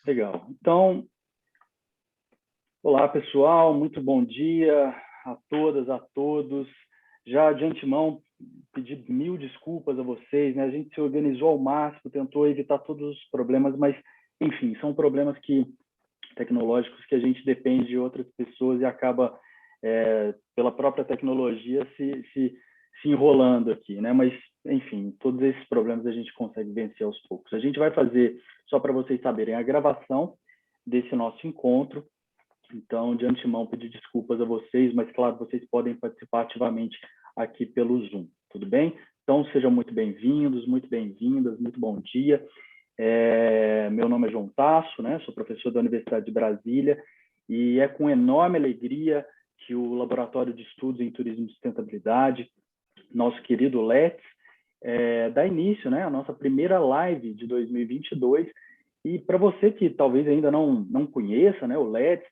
Legal. Então, olá, pessoal. Muito bom dia a todas, a todos. Já de antemão, pedir mil desculpas a vocês, né? A gente se organizou ao máximo, tentou evitar todos os problemas, mas, enfim, são problemas tecnológicos que a gente depende de outras pessoas e acaba, pela própria tecnologia, se enrolando aqui, né? Mas, enfim, todos esses problemas a gente consegue vencer aos poucos. A gente vai fazer, só para vocês saberem, a gravação desse nosso encontro. Então, de antemão, pedir desculpas a vocês, mas, claro, vocês podem participar ativamente aqui pelo Zoom, tudo bem? Então, sejam muito bem-vindos, muito bem-vindas, muito bom dia. Meu nome é João Tasso, né? Sou professor da Universidade de Brasília e é com enorme alegria que o Laboratório de Estudos em Turismo e Sustentabilidade, nosso querido LETS, dá início, né? A nossa primeira live de 2022. E para você que talvez ainda não conheça, né, o LETS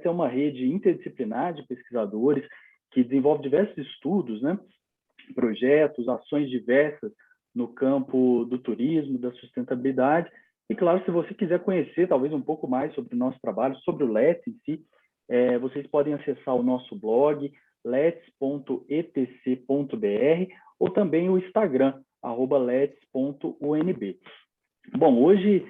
é uma rede interdisciplinar de pesquisadores que desenvolve diversos estudos, né, projetos, ações diversas no campo do turismo, da sustentabilidade. E, claro, se você quiser conhecer talvez um pouco mais sobre o nosso trabalho, sobre o LETS em si, vocês podem acessar o nosso blog, lets.etc.br, ou também o Instagram, @lets.unb. Bom, hoje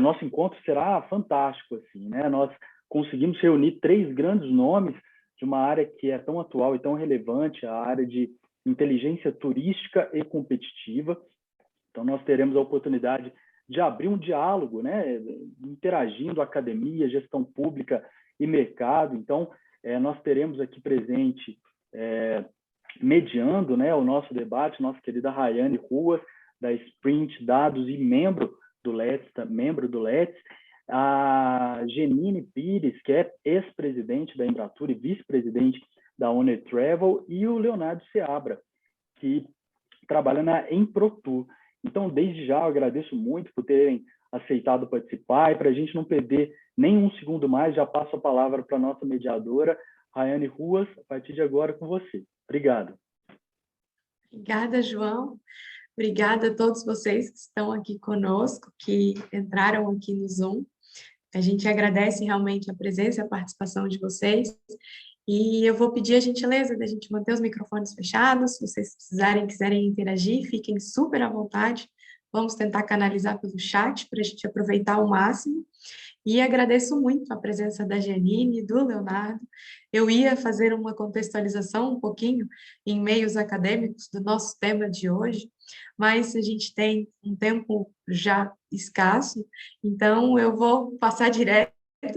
nosso encontro será fantástico, assim, né? Nós conseguimos reunir três grandes nomes de uma área que é tão atual e tão relevante, a área de inteligência turística e competitiva. Então, nós teremos a oportunidade de abrir um diálogo, né? Interagindo academia, gestão pública e mercado. Então, nós teremos aqui presente, mediando, né, o nosso debate, nossa querida Rayane Ruas, da Sprint Dados e membro do LETS, a Genine Pires, que é ex-presidente da Embratur e vice-presidente da Owner Travel, e o Leonardo Seabra, que trabalha na Emprotur. Então, desde já, eu agradeço muito por terem aceitado participar, e para a gente não perder nem um segundo mais, já passo a palavra para a nossa mediadora, Rayane Ruas, a partir de agora com você. Obrigado. Obrigada, João. Obrigada a todos vocês que estão aqui conosco, que entraram aqui no Zoom. A gente agradece realmente a presença e a participação de vocês. E eu vou pedir a gentileza da gente manter os microfones fechados. Se vocês quiserem interagir, fiquem super à vontade. Vamos tentar canalizar pelo chat para a gente aproveitar ao máximo. E agradeço muito a presença da Janine e do Leonardo. Eu ia fazer uma contextualização um pouquinho em meios acadêmicos do nosso tema de hoje, mas a gente tem um tempo já escasso, então eu vou passar direto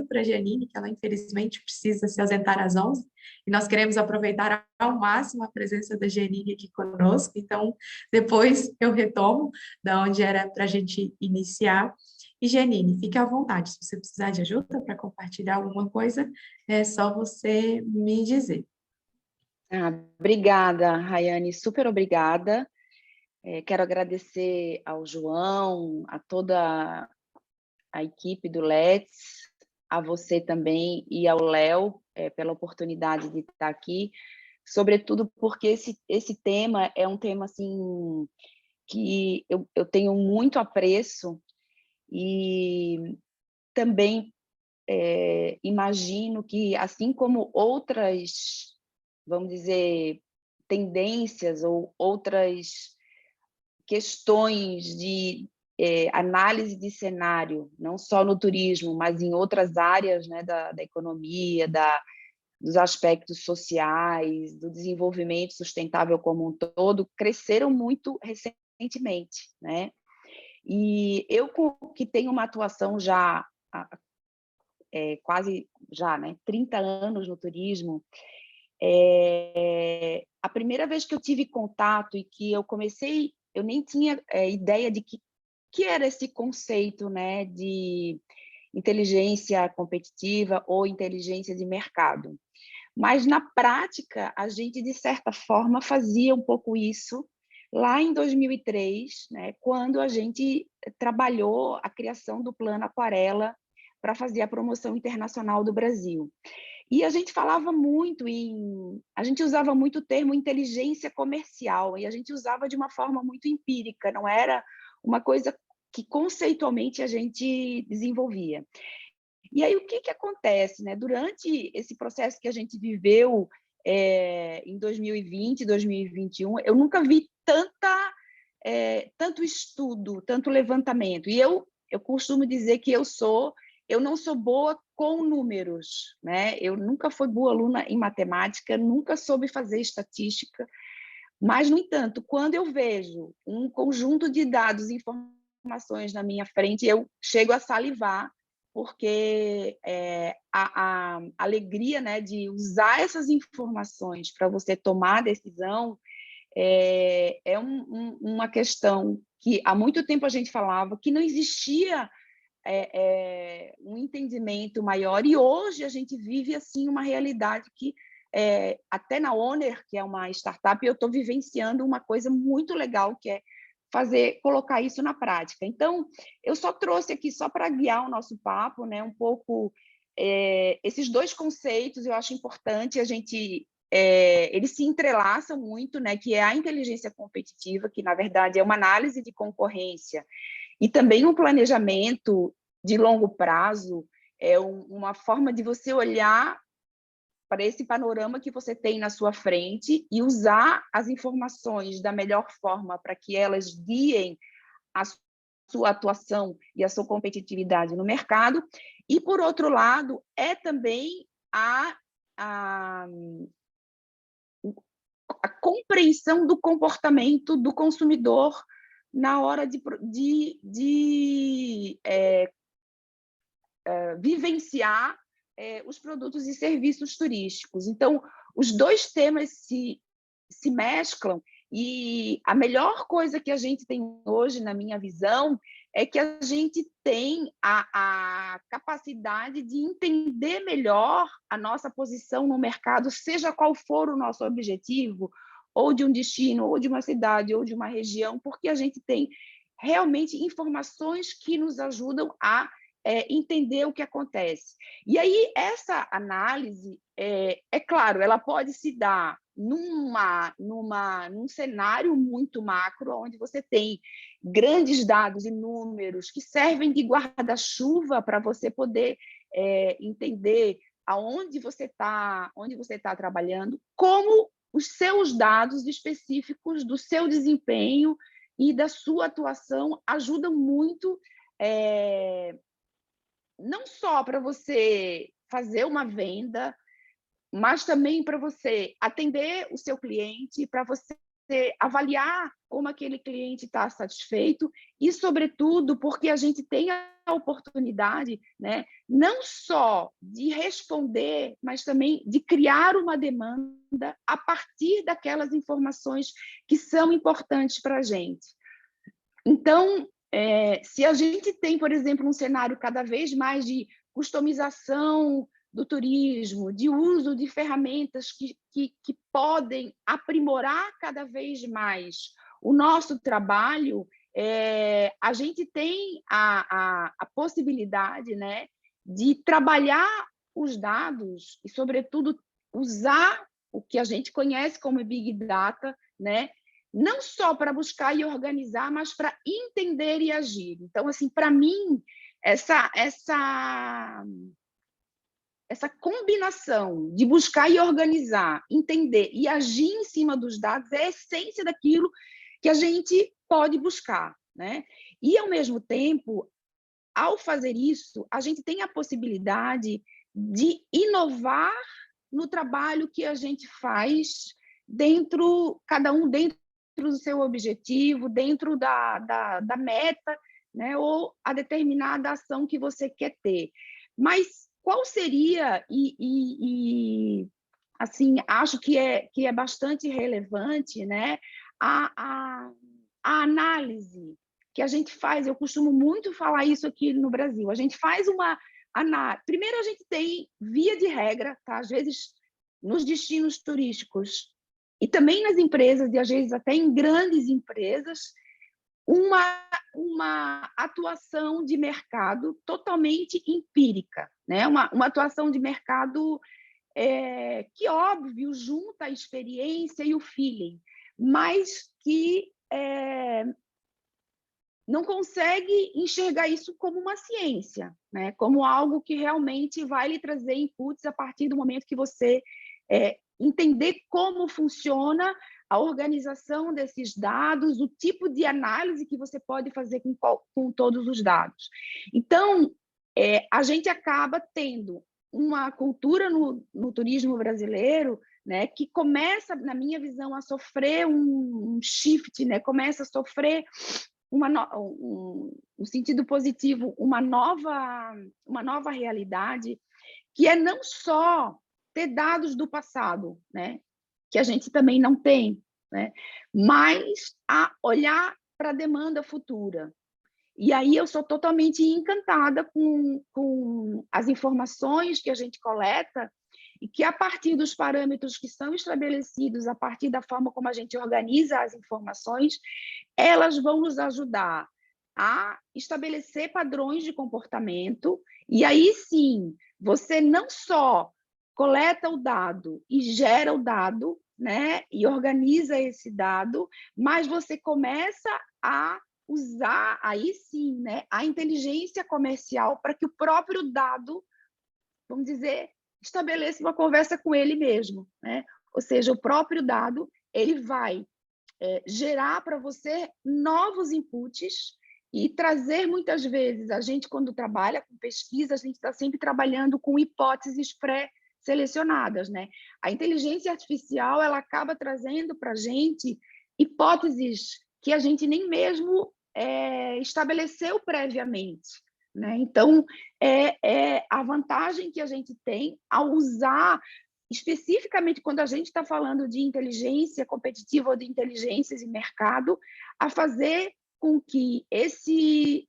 para a Janine, que ela infelizmente precisa se ausentar às 11, e nós queremos aproveitar ao máximo a presença da Janine aqui conosco, então depois eu retomo da onde era para a gente iniciar. E, Janine, fique à vontade, se você precisar de ajuda para compartilhar alguma coisa, é só você me dizer. Obrigada, Rayane, super obrigada. Quero agradecer ao João, a toda a equipe do LETS, a você também e ao Léo pela oportunidade de estar aqui, sobretudo porque esse tema é um tema assim, que eu tenho muito apreço. E também imagino que, assim como outras, vamos dizer, tendências ou outras questões de análise de cenário, não só no turismo, mas em outras áreas, né, da economia, dos aspectos sociais, do desenvolvimento sustentável como um todo, cresceram muito recentemente, né? E eu, que tenho uma atuação já quase já, né, 30 anos no turismo, a primeira vez que eu tive contato e que eu comecei, eu nem tinha ideia de que era esse conceito, né, de inteligência competitiva ou inteligência de mercado. Mas, na prática, a gente, de certa forma, fazia um pouco isso lá em 2003, né, quando a gente trabalhou a criação do Plano Aquarela para fazer a promoção internacional do Brasil. E a gente falava muito a gente usava muito o termo inteligência comercial, e a gente usava de uma forma muito empírica, não era uma coisa que conceitualmente a gente desenvolvia. E aí, o que acontece, né? Durante esse processo que a gente viveu em 2020, 2021, eu nunca vi tanto estudo, tanto levantamento. E eu costumo dizer que eu não sou boa com números, né? Eu nunca fui boa aluna em matemática, nunca soube fazer estatística, mas, no entanto, quando eu vejo um conjunto de dados e informações na minha frente, eu chego a salivar, porque a alegria, né, de usar essas informações para você tomar a decisão uma questão que há muito tempo a gente falava que não existia um entendimento maior, e hoje a gente vive assim uma realidade que até na Honor, que é uma startup, eu estou vivenciando uma coisa muito legal, que é colocar isso na prática. Então, eu só trouxe aqui, só para guiar o nosso papo, né, um pouco esses dois conceitos. Eu acho importante a gente... eles se entrelaçam muito, né, que é a inteligência competitiva, que, na verdade, é uma análise de concorrência e também um planejamento de longo prazo, uma forma de você olhar para esse panorama que você tem na sua frente e usar as informações da melhor forma para que elas guiem a sua atuação e a sua competitividade no mercado. E, por outro lado, é também a compreensão do comportamento do consumidor na hora de vivenciar os produtos e serviços turísticos. Então, os dois temas se mesclam, e a melhor coisa que a gente tem hoje, na minha visão, é que a gente tem a capacidade de entender melhor a nossa posição no mercado, seja qual for o nosso objetivo, ou de um destino, ou de uma cidade, ou de uma região, porque a gente tem realmente informações que nos ajudam a entender o que acontece. E aí, essa análise, claro, ela pode se dar num cenário muito macro, onde você tem grandes dados e números que servem de guarda-chuva para você poder entender aonde você está trabalhando, como os seus dados específicos do seu desempenho e da sua atuação ajudam muito, não só para você fazer uma venda, mas também para você atender o seu cliente, para você avaliar como aquele cliente está satisfeito e, sobretudo, porque a gente tem a oportunidade, né, não só de responder, mas também de criar uma demanda a partir daquelas informações que são importantes para a gente. Então, se a gente tem, por exemplo, um cenário cada vez mais de customização do turismo, de uso de ferramentas que podem aprimorar cada vez mais o nosso trabalho, a gente tem a possibilidade, né, de trabalhar os dados e, sobretudo, usar o que a gente conhece como Big Data, né, não só para buscar e organizar, mas para entender e agir. Então, assim, para mim, essa combinação de buscar e organizar, entender e agir em cima dos dados é a essência daquilo que a gente pode buscar, né? E, ao mesmo tempo, ao fazer isso, a gente tem a possibilidade de inovar no trabalho que a gente faz cada um dentro do seu objetivo, dentro da meta, né, ou a determinada ação que você quer ter. Mas qual seria, assim, acho que é bastante relevante, né, a análise que a gente faz. Eu costumo muito falar isso aqui no Brasil. A gente faz uma análise. Primeiro, a gente tem, via de regra, tá? Às vezes, nos destinos turísticos, e também nas empresas, e às vezes até em grandes empresas, uma atuação de mercado totalmente empírica, né? Uma atuação de mercado que, óbvio, junta a experiência e o feeling, mas que não consegue enxergar isso como uma ciência, né? Como algo que realmente vai lhe trazer inputs a partir do momento que você entender como funciona a organização desses dados, o tipo de análise que você pode fazer com todos os dados. Então, a gente acaba tendo uma cultura no turismo brasileiro, né, que começa, na minha visão, a sofrer um shift, né, começa a sofrer um sentido positivo, uma nova realidade, que é não só ter dados do passado, né, que a gente também não tem, né, mas a olhar para a demanda futura. E aí eu sou totalmente encantada com as informações que a gente coleta e que, a partir dos parâmetros que são estabelecidos, a partir da forma como a gente organiza as informações, elas vão nos ajudar a estabelecer padrões de comportamento, e aí sim, você não só coleta o dado e gera o dado, né, e organiza esse dado, mas você começa a usar, aí sim, né, a inteligência comercial para que o próprio dado, vamos dizer, estabeleça uma conversa com ele mesmo, né? Ou seja, o próprio dado, ele vai gerar para você novos inputs e trazer, muitas vezes, a gente, quando trabalha com pesquisa, a gente está sempre trabalhando com hipóteses pré-selecionadas, né? A inteligência artificial, ela acaba trazendo para a gente hipóteses que a gente nem mesmo estabeleceu previamente, né? Então, a vantagem que a gente tem ao usar, especificamente quando a gente está falando de inteligência competitiva ou de inteligências e mercado, a fazer com que esse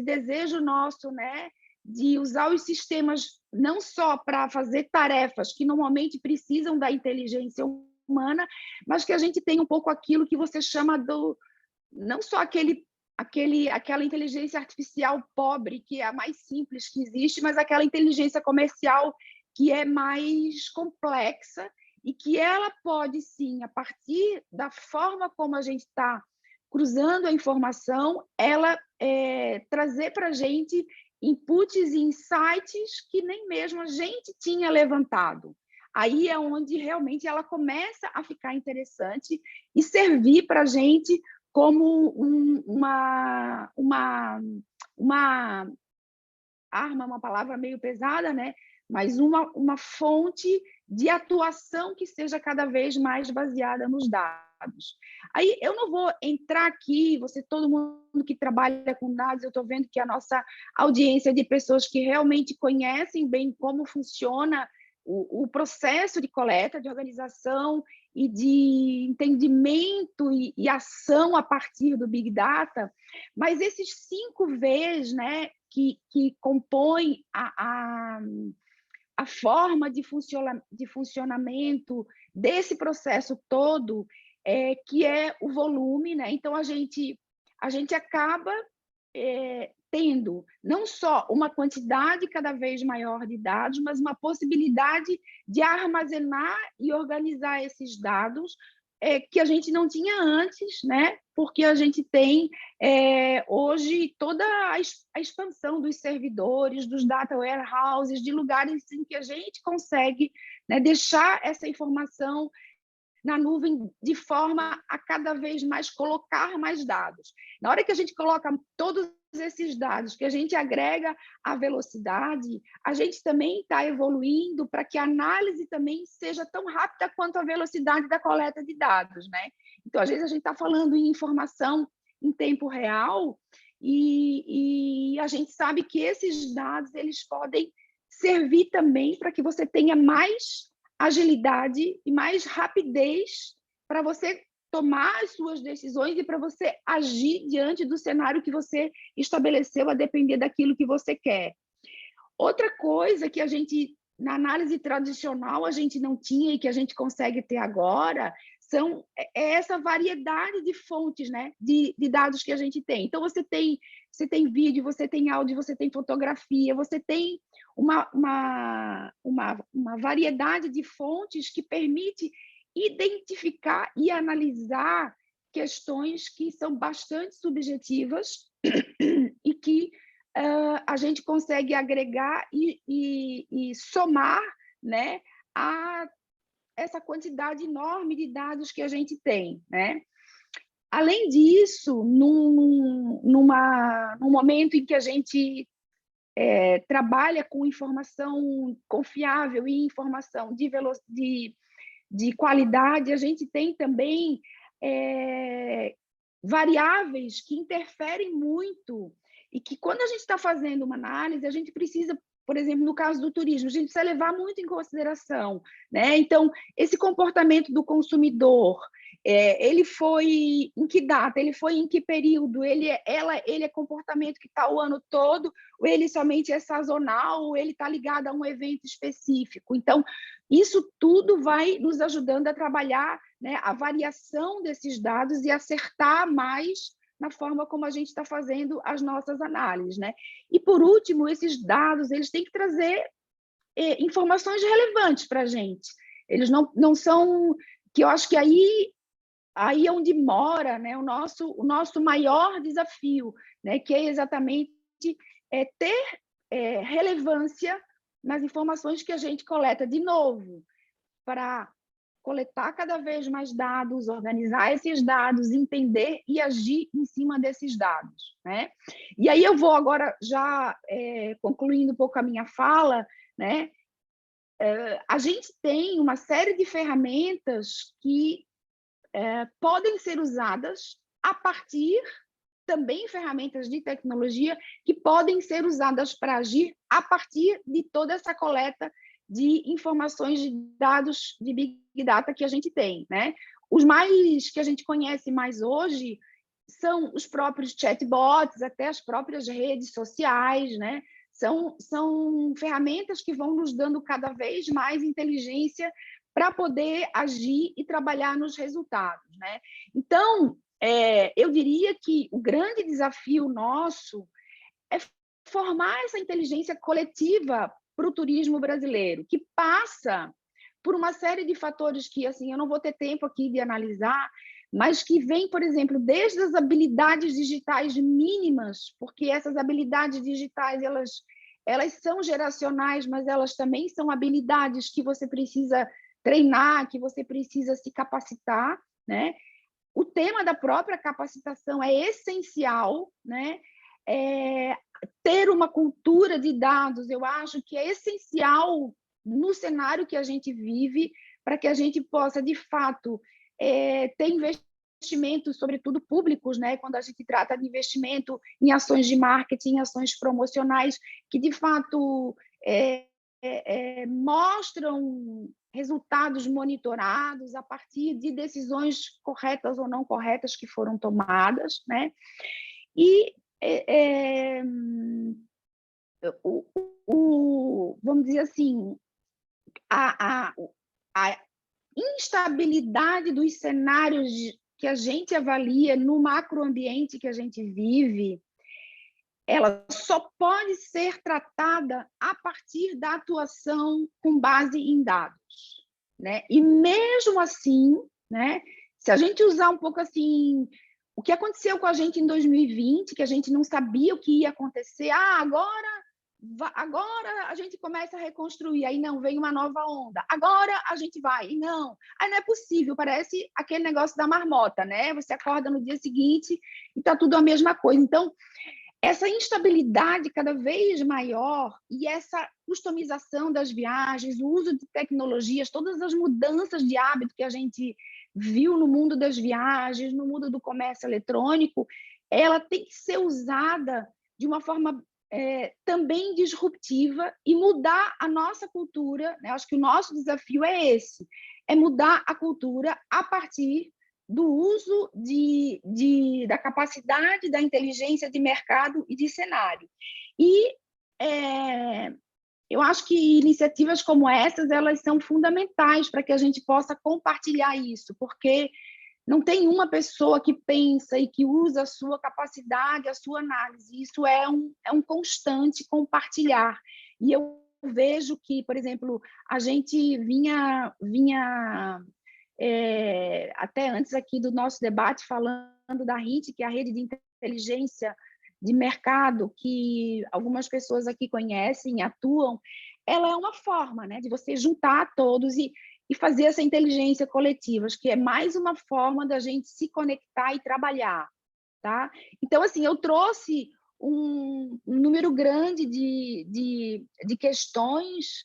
desejo nosso, né, de usar os sistemas não só para fazer tarefas que normalmente precisam da inteligência humana, mas que a gente tem um pouco aquilo que você chama não só aquela inteligência artificial pobre, que é a mais simples que existe, mas aquela inteligência comercial que é mais complexa e que ela pode, sim, a partir da forma como a gente está cruzando a informação, ela trazer para a gente inputs e insights que nem mesmo a gente tinha levantado. Aí é onde realmente ela começa a ficar interessante e servir para a gente como uma arma, uma palavra meio pesada, né? Mas uma fonte de atuação que seja cada vez mais baseada nos dados. Aí eu não vou entrar aqui, todo mundo que trabalha com dados, eu estou vendo que a nossa audiência é de pessoas que realmente conhecem bem como funciona o processo de coleta, de organização e de entendimento e ação a partir do Big Data, mas esses 5 Vs, né, que compõem a forma de funcionamento desse processo todo, que é o volume, né? Então, a gente acaba tendo não só uma quantidade cada vez maior de dados, mas uma possibilidade de armazenar e organizar esses dados que a gente não tinha antes, né? Porque a gente tem hoje toda a expansão dos servidores, dos data warehouses, de lugares em que a gente consegue, né, deixar essa informação na nuvem de forma a cada vez mais colocar mais dados. Na hora que a gente coloca todos esses dados, que a gente agrega a velocidade, a gente também está evoluindo para que a análise também seja tão rápida quanto a velocidade da coleta de dados, né? Então, às vezes, a gente está falando em informação em tempo real e a gente sabe que esses dados eles podem servir também para que você tenha mais agilidade e mais rapidez para você tomar as suas decisões e para você agir diante do cenário que você estabeleceu a depender daquilo que você quer. Outra coisa que a gente, na análise tradicional, a gente não tinha e que a gente consegue ter agora é essa variedade de fontes, né, de dados que a gente tem. Então, você tem vídeo, você tem áudio, você tem fotografia, você tem uma variedade de fontes que permite identificar e analisar questões que são bastante subjetivas e que a gente consegue agregar e somar, né, a essa quantidade enorme de dados que a gente tem, né? Além disso, num momento em que a gente trabalha com informação confiável e informação de qualidade, a gente tem também variáveis que interferem muito e que, quando a gente está fazendo uma análise, a gente precisa, por exemplo, no caso do turismo, a gente precisa levar muito em consideração, né? Então, esse comportamento do consumidor, ele foi em que data, ele foi em que período, ele é comportamento que está o ano todo, ou ele somente é sazonal, ou ele está ligado a um evento específico. Então, isso tudo vai nos ajudando a trabalhar, né, a variação desses dados e acertar mais na forma como a gente está fazendo as nossas análises, né? E, por último, esses dados eles têm que trazer informações relevantes para a gente. Eles não são... que eu acho que aí é onde mora, né, o nosso maior desafio, né, que é exatamente ter relevância nas informações que a gente coleta, de novo, para coletar cada vez mais dados, organizar esses dados, entender e agir em cima desses dados, né? E aí eu vou agora, já concluindo um pouco a minha fala, né? A gente tem uma série de ferramentas que podem ser usadas a partir, também ferramentas de tecnologia, que podem ser usadas para agir a partir de toda essa coleta de informações, de dados de Big Data que a gente tem, né? Os mais que a gente conhece mais hoje são os próprios chatbots, até as próprias redes sociais, né? São ferramentas que vão nos dando cada vez mais inteligência para poder agir e trabalhar nos resultados, né? Então, eu diria que o grande desafio nosso é formar essa inteligência coletiva para o turismo brasileiro, que passa por uma série de fatores que, assim, eu não vou ter tempo aqui de analisar, mas que vem, por exemplo, desde as habilidades digitais mínimas, porque essas habilidades digitais, elas são geracionais, mas elas também são habilidades que você precisa treinar, que você precisa se capacitar, né? O tema da própria capacitação é essencial, né? Ter uma cultura de dados, eu acho que é essencial no cenário que a gente vive, para que a gente possa, de fato, ter investimentos, sobretudo públicos, né? Quando a gente trata de investimento em ações de marketing, ações promocionais, que, de fato, mostram resultados monitorados a partir de decisões corretas ou não corretas que foram tomadas, né? E vamos dizer assim, a instabilidade dos cenários que a gente avalia no macroambiente que a gente vive, ela só pode ser tratada a partir da atuação com base em dados, né? E mesmo assim, né, se a gente usar um pouco assim o que aconteceu com a gente em 2020, que a gente não sabia o que ia acontecer, agora a gente começa a reconstruir, aí não, vem uma nova onda, agora a gente vai, e não, aí não é possível, parece aquele negócio da marmota, né? Você acorda no dia seguinte e está tudo a mesma coisa. Então, essa instabilidade cada vez maior e essa customização das viagens, o uso de tecnologias, todas as mudanças de hábito que a gente viu no mundo das viagens, no mundo do comércio eletrônico, ela tem que ser usada de uma forma também disruptiva e mudar a nossa cultura, né? Acho que o nosso desafio é esse, é mudar a cultura a partir do uso da capacidade da inteligência de mercado e de cenário. E eu acho que iniciativas como essas, elas são fundamentais para que a gente possa compartilhar isso, porque não tem uma pessoa que pensa e que usa a sua capacidade, a sua análise. Isso é um constante compartilhar. E eu vejo que, por exemplo, a gente vinha até antes aqui do nosso debate, falando da RIT, que é a Rede de Inteligência de Mercado, que algumas pessoas aqui conhecem, atuam, ela é uma forma, né, de você juntar todos e fazer essa inteligência coletiva, acho que é mais uma forma da gente se conectar e trabalhar, tá? Então, assim, eu trouxe um número grande de questões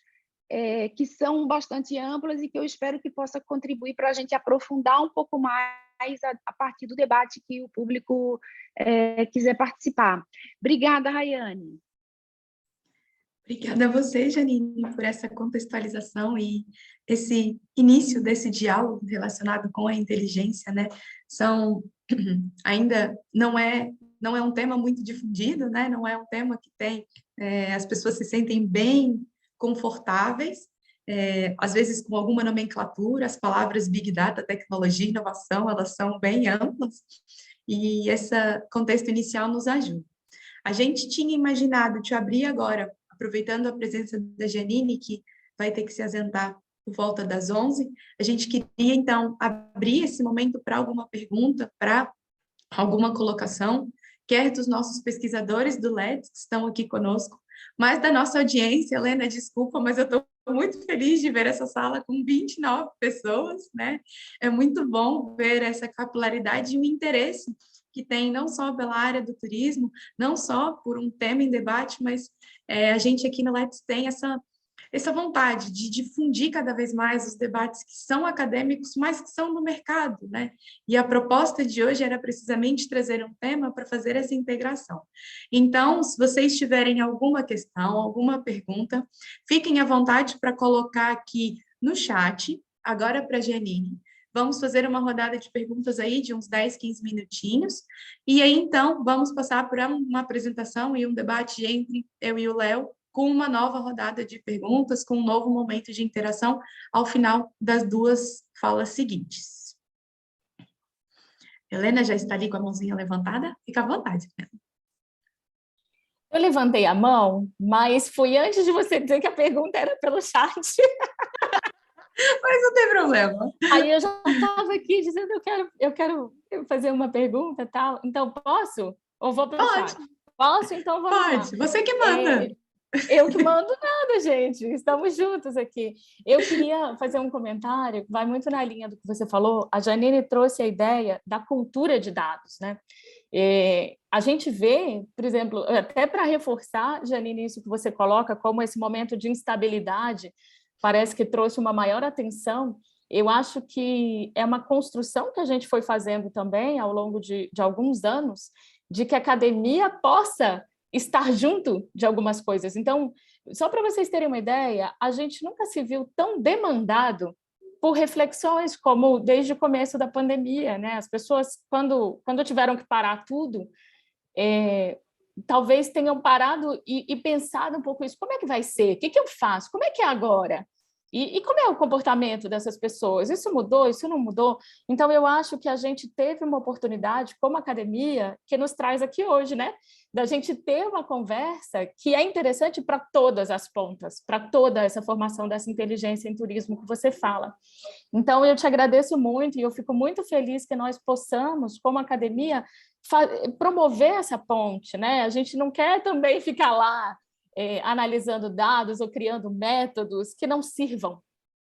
que são bastante amplas e que eu espero que possa contribuir para a gente aprofundar um pouco mais a partir do debate que o público quiser participar. Obrigada, Rayane. Obrigada a você, Janine, por essa contextualização e esse início desse diálogo relacionado com a inteligência, né? Ainda não é um tema muito difundido, né? Não é um tema que as pessoas se sentem bem confortáveis, às vezes com alguma nomenclatura, as palavras Big Data, tecnologia, inovação, elas são bem amplas, e esse contexto inicial nos ajuda. A gente tinha imaginado te abrir agora, aproveitando a presença da Janine, que vai ter que se ausentar por volta das 11, a gente queria, então, abrir esse momento para alguma pergunta, para alguma colocação, quer dos nossos pesquisadores do LEDS, que estão aqui conosco, mas da nossa audiência. Helena, desculpa, mas eu estou muito feliz de ver essa sala com 29 pessoas, né? É muito bom ver essa capilaridade e o interesse que tem não só pela área do turismo, não só por um tema em debate, mas a gente aqui no LEDS tem essa vontade de difundir cada vez mais os debates que são acadêmicos, mas que são do mercado, né? E a proposta de hoje era precisamente trazer um tema para fazer essa integração. Então, se vocês tiverem alguma questão, alguma pergunta, fiquem à vontade para colocar aqui no chat, agora para a Janine. Vamos fazer uma rodada de perguntas aí de uns 10, 15 minutinhos, e aí, então, vamos passar por uma apresentação e um debate entre eu e o Léo, com uma nova rodada de perguntas, com um novo momento de interação ao final das duas falas seguintes. Helena já está ali com a mãozinha levantada? Fica à vontade. Eu levantei a mão, mas foi antes de você dizer que a pergunta era pelo chat. Mas não tem problema. Aí eu já estava aqui dizendo, eu quero fazer uma pergunta, tal. Então, posso? Ou vou pelo chat? Posso? Então, vamos lá. Pode, você que manda. Eu que mando nada, gente. Estamos juntos aqui. Eu queria fazer um comentário, vai muito na linha do que você falou. A Janine trouxe a ideia da cultura de dados, né? A gente vê, por exemplo, até para reforçar, Janine, isso que você coloca como esse momento de instabilidade parece que trouxe uma maior atenção. Eu acho que é uma construção que a gente foi fazendo também ao longo de alguns anos, de que a academia possa estar junto de algumas coisas. Então, só para vocês terem uma ideia, a gente nunca se viu tão demandado por reflexões como desde o começo da pandemia, né? As pessoas, quando tiveram que parar tudo, talvez tenham parado e pensado um pouco isso. Como é que vai ser? O que eu faço? Como é que é agora? E como é o comportamento dessas pessoas? Isso mudou? Isso não mudou? Então, eu acho que a gente teve uma oportunidade, como academia, que nos traz aqui hoje, né? Da gente ter uma conversa que é interessante para todas as pontas, para toda essa formação dessa inteligência em turismo que você fala. Então, eu te agradeço muito e eu fico muito feliz que nós possamos, como academia, promover essa ponte, né? A gente não quer também ficar lá analisando dados ou criando métodos que não sirvam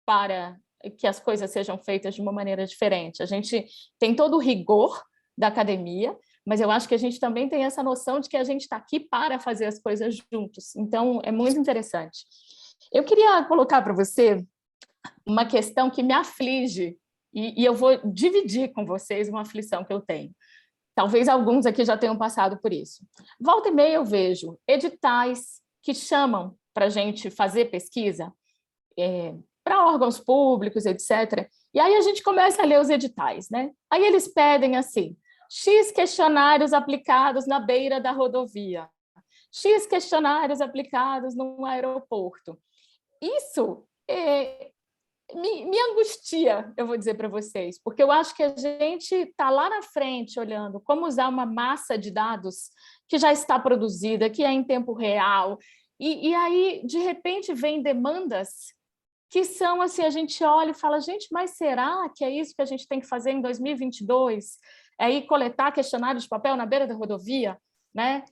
para que as coisas sejam feitas de uma maneira diferente. A gente tem todo o rigor da academia, mas eu acho que a gente também tem essa noção de que a gente está aqui para fazer as coisas juntos. Então, é muito interessante. Eu queria colocar para você uma questão que me aflige, e eu vou dividir com vocês uma aflição que eu tenho. Talvez alguns aqui já tenham passado por isso. Volta e meia eu vejo editais que chamam para a gente fazer pesquisa, para órgãos públicos, etc. E aí a gente começa a ler os editais, né? Aí eles pedem assim, X questionários aplicados na beira da rodovia, X questionários aplicados num aeroporto. Isso me angustia, eu vou dizer para vocês, porque eu acho que a gente está lá na frente olhando como usar uma massa de dados que já está produzida, que é em tempo real, e aí, de repente, vem demandas que são assim, a gente olha e fala, gente, mas será que é isso que a gente tem que fazer em 2022? É ir coletar questionários de papel na beira da rodovia, né?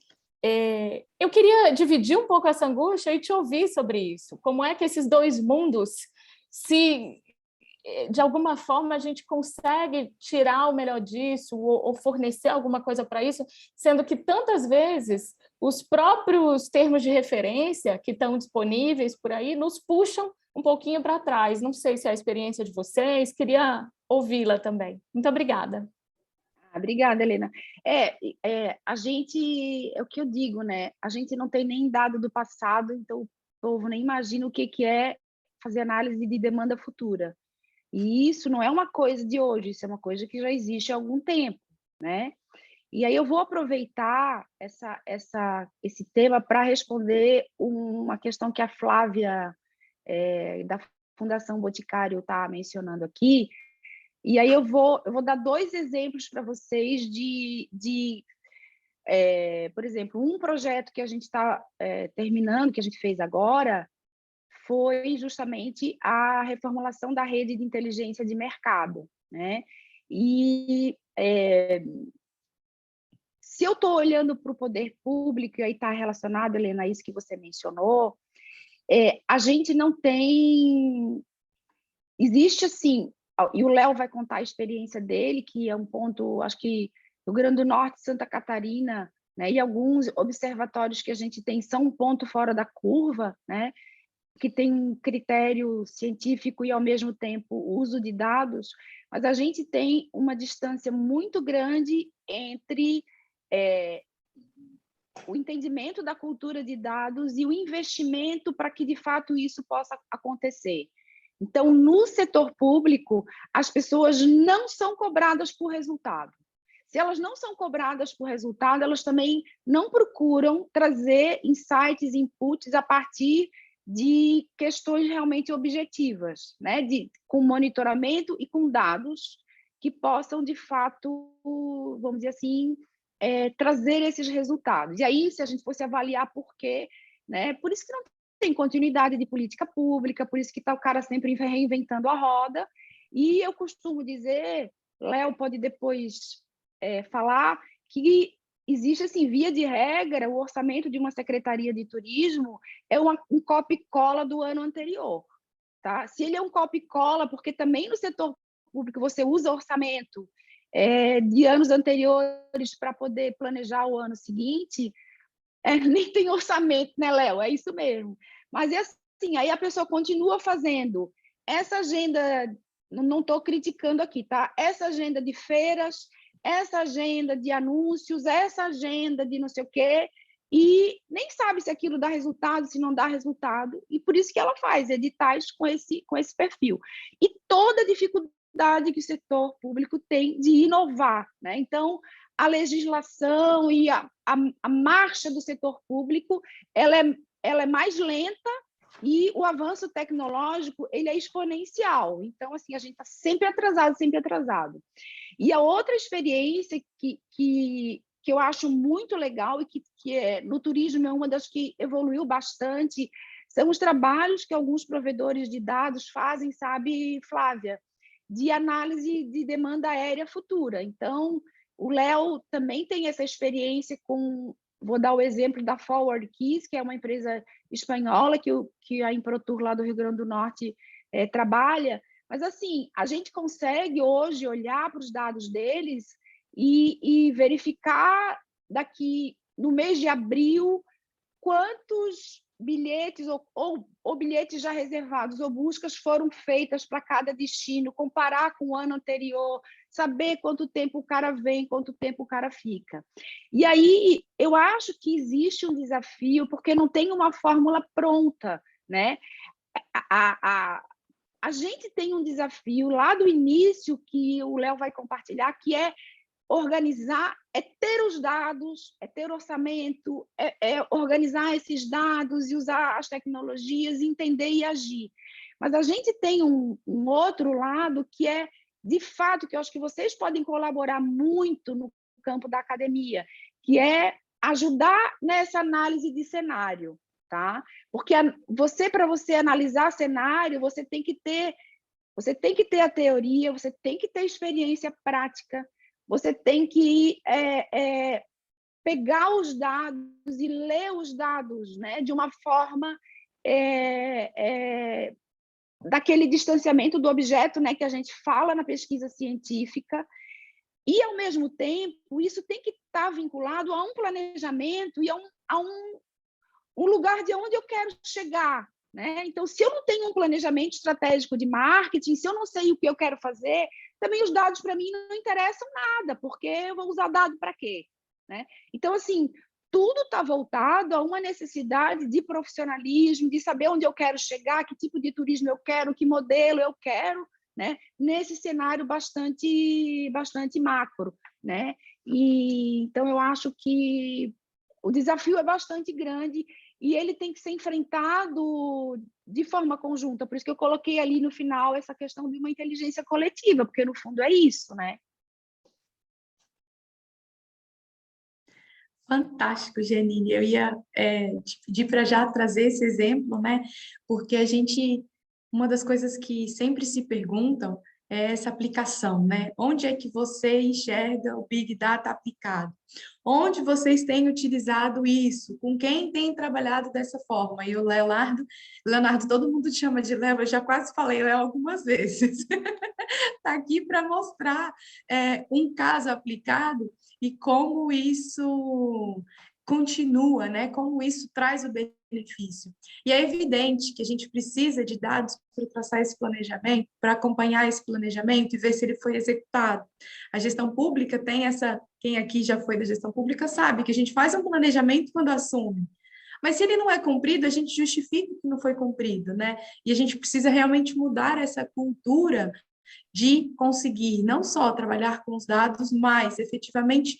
Eu queria dividir um pouco essa angústia e te ouvir sobre isso. Como é que esses dois mundos, se de alguma forma a gente consegue tirar o melhor disso ou fornecer alguma coisa para isso, sendo que tantas vezes os próprios termos de referência que estão disponíveis por aí nos puxam um pouquinho para trás. Não sei se é a experiência de vocês, queria ouvi-la também. Muito obrigada. Obrigada, Helena. A gente, é o que eu digo, né? A gente não tem nem dado do passado, então o povo nem imagina o que é fazer análise de demanda futura. E isso não é uma coisa de hoje, isso é uma coisa que já existe há algum tempo, né? E aí eu vou aproveitar esse tema para responder uma questão que a Flávia, da Fundação Boticário, está mencionando aqui. E aí eu vou dar 2 exemplos para vocês por exemplo, um projeto que a gente está terminando, que a gente fez agora, foi justamente a reformulação da rede de inteligência de mercado, né? E se eu estou olhando para o poder público, e aí está relacionado, Helena, a isso que você mencionou, a gente não tem... Existe, assim, e o Léo vai contar a experiência dele, que é um ponto, acho que Rio Grande do Norte, Santa Catarina, né, e alguns observatórios que a gente tem são um ponto fora da curva, né, que tem um critério científico e, ao mesmo tempo, uso de dados, mas a gente tem uma distância muito grande entre o entendimento da cultura de dados e o investimento para que, de fato, isso possa acontecer. Então, no setor público, as pessoas não são cobradas por resultado. Se elas não são cobradas por resultado, elas também não procuram trazer insights, inputs a partir de questões realmente objetivas, né? Com monitoramento e com dados que possam, de fato, vamos dizer assim, trazer esses resultados. E aí, se a gente fosse avaliar por quê, né? Por isso que não tem continuidade de política pública, por isso que está o cara sempre reinventando a roda. E eu costumo dizer, Léo pode depois falar, que existe, assim, via de regra, o orçamento de uma secretaria de turismo é um copy-cola do ano anterior. Tá? Se ele é um copy-cola, porque também no setor público você usa orçamento de anos anteriores para poder planejar o ano seguinte, nem tem orçamento, né, Léo? É isso mesmo. Mas é assim, aí a pessoa continua fazendo essa agenda, não estou criticando aqui, tá? Essa agenda de feiras, essa agenda de anúncios, essa agenda de não sei o quê, e nem sabe se aquilo dá resultado, se não dá resultado, e por isso que ela faz editais com esse perfil. E toda a dificuldade que o setor público tem de inovar, né? Então, a legislação e a marcha do setor público ela é mais lenta e o avanço tecnológico ele é exponencial. Então, assim, a gente está sempre atrasado, sempre atrasado. E a outra experiência que eu acho muito legal e que no turismo é uma das que evoluiu bastante são os trabalhos que alguns provedores de dados fazem, sabe, Flávia, de análise de demanda aérea futura. Então, o Léo também tem essa experiência com... Vou dar o exemplo da Forward Keys, que é uma empresa espanhola que a Improtur lá do Rio Grande do Norte trabalha. Mas, assim, a gente consegue hoje olhar para os dados deles e verificar daqui no mês de abril quantos bilhetes ou bilhetes já reservados ou buscas foram feitas para cada destino, comparar com o ano anterior, saber quanto tempo o cara vem, quanto tempo o cara fica. E aí eu acho que existe um desafio, porque não tem uma fórmula pronta, né? A gente tem um desafio lá do início que o Léo vai compartilhar, que é organizar, ter os dados, ter orçamento, organizar esses dados e usar as tecnologias, entender e agir. Mas a gente tem um outro lado que é, de fato, que eu acho que vocês podem colaborar muito no campo da academia, que é ajudar nessa análise de cenário. tá? Porque para você analisar cenário, você tem que ter a teoria, você tem que ter experiência prática, você tem que pegar os dados e ler os dados, né, de uma forma daquele distanciamento do objeto, né, que a gente fala na pesquisa científica, e, ao mesmo tempo, isso tem que estar vinculado a um planejamento e a um lugar de onde eu quero chegar, né? Então, se eu não tenho um planejamento estratégico de marketing, se eu não sei o que eu quero fazer, também os dados para mim não interessam nada, porque eu vou usar dado para quê? Né? Então, assim, tudo está voltado a uma necessidade de profissionalismo, de saber onde eu quero chegar, que tipo de turismo eu quero, que modelo eu quero, né? Nesse cenário bastante macro, né? Então, eu acho que o desafio é bastante grande e ele tem que ser enfrentado de forma conjunta. Por isso que eu coloquei ali no final essa questão de uma inteligência coletiva, porque, no fundo, é isso, né? Fantástico, Janine. Eu ia te pedir para já trazer esse exemplo, né? Porque uma das coisas que sempre se perguntam é essa aplicação, né? Onde é que você enxerga o Big Data aplicado? Onde vocês têm utilizado isso? Com quem tem trabalhado dessa forma? E o Leonardo, todo mundo te chama de Léo, eu já quase falei Léo algumas vezes. Está aqui para mostrar um caso aplicado e como isso continua, né? Como isso traz o benefício. E é evidente que a gente precisa de dados para traçar esse planejamento, para acompanhar esse planejamento e ver se ele foi executado. A gestão pública tem quem aqui já foi da gestão pública sabe que a gente faz um planejamento quando assume. Mas se ele não é cumprido, a gente justifica que não foi cumprido, né? E a gente precisa realmente mudar essa cultura de conseguir não só trabalhar com os dados, mas efetivamente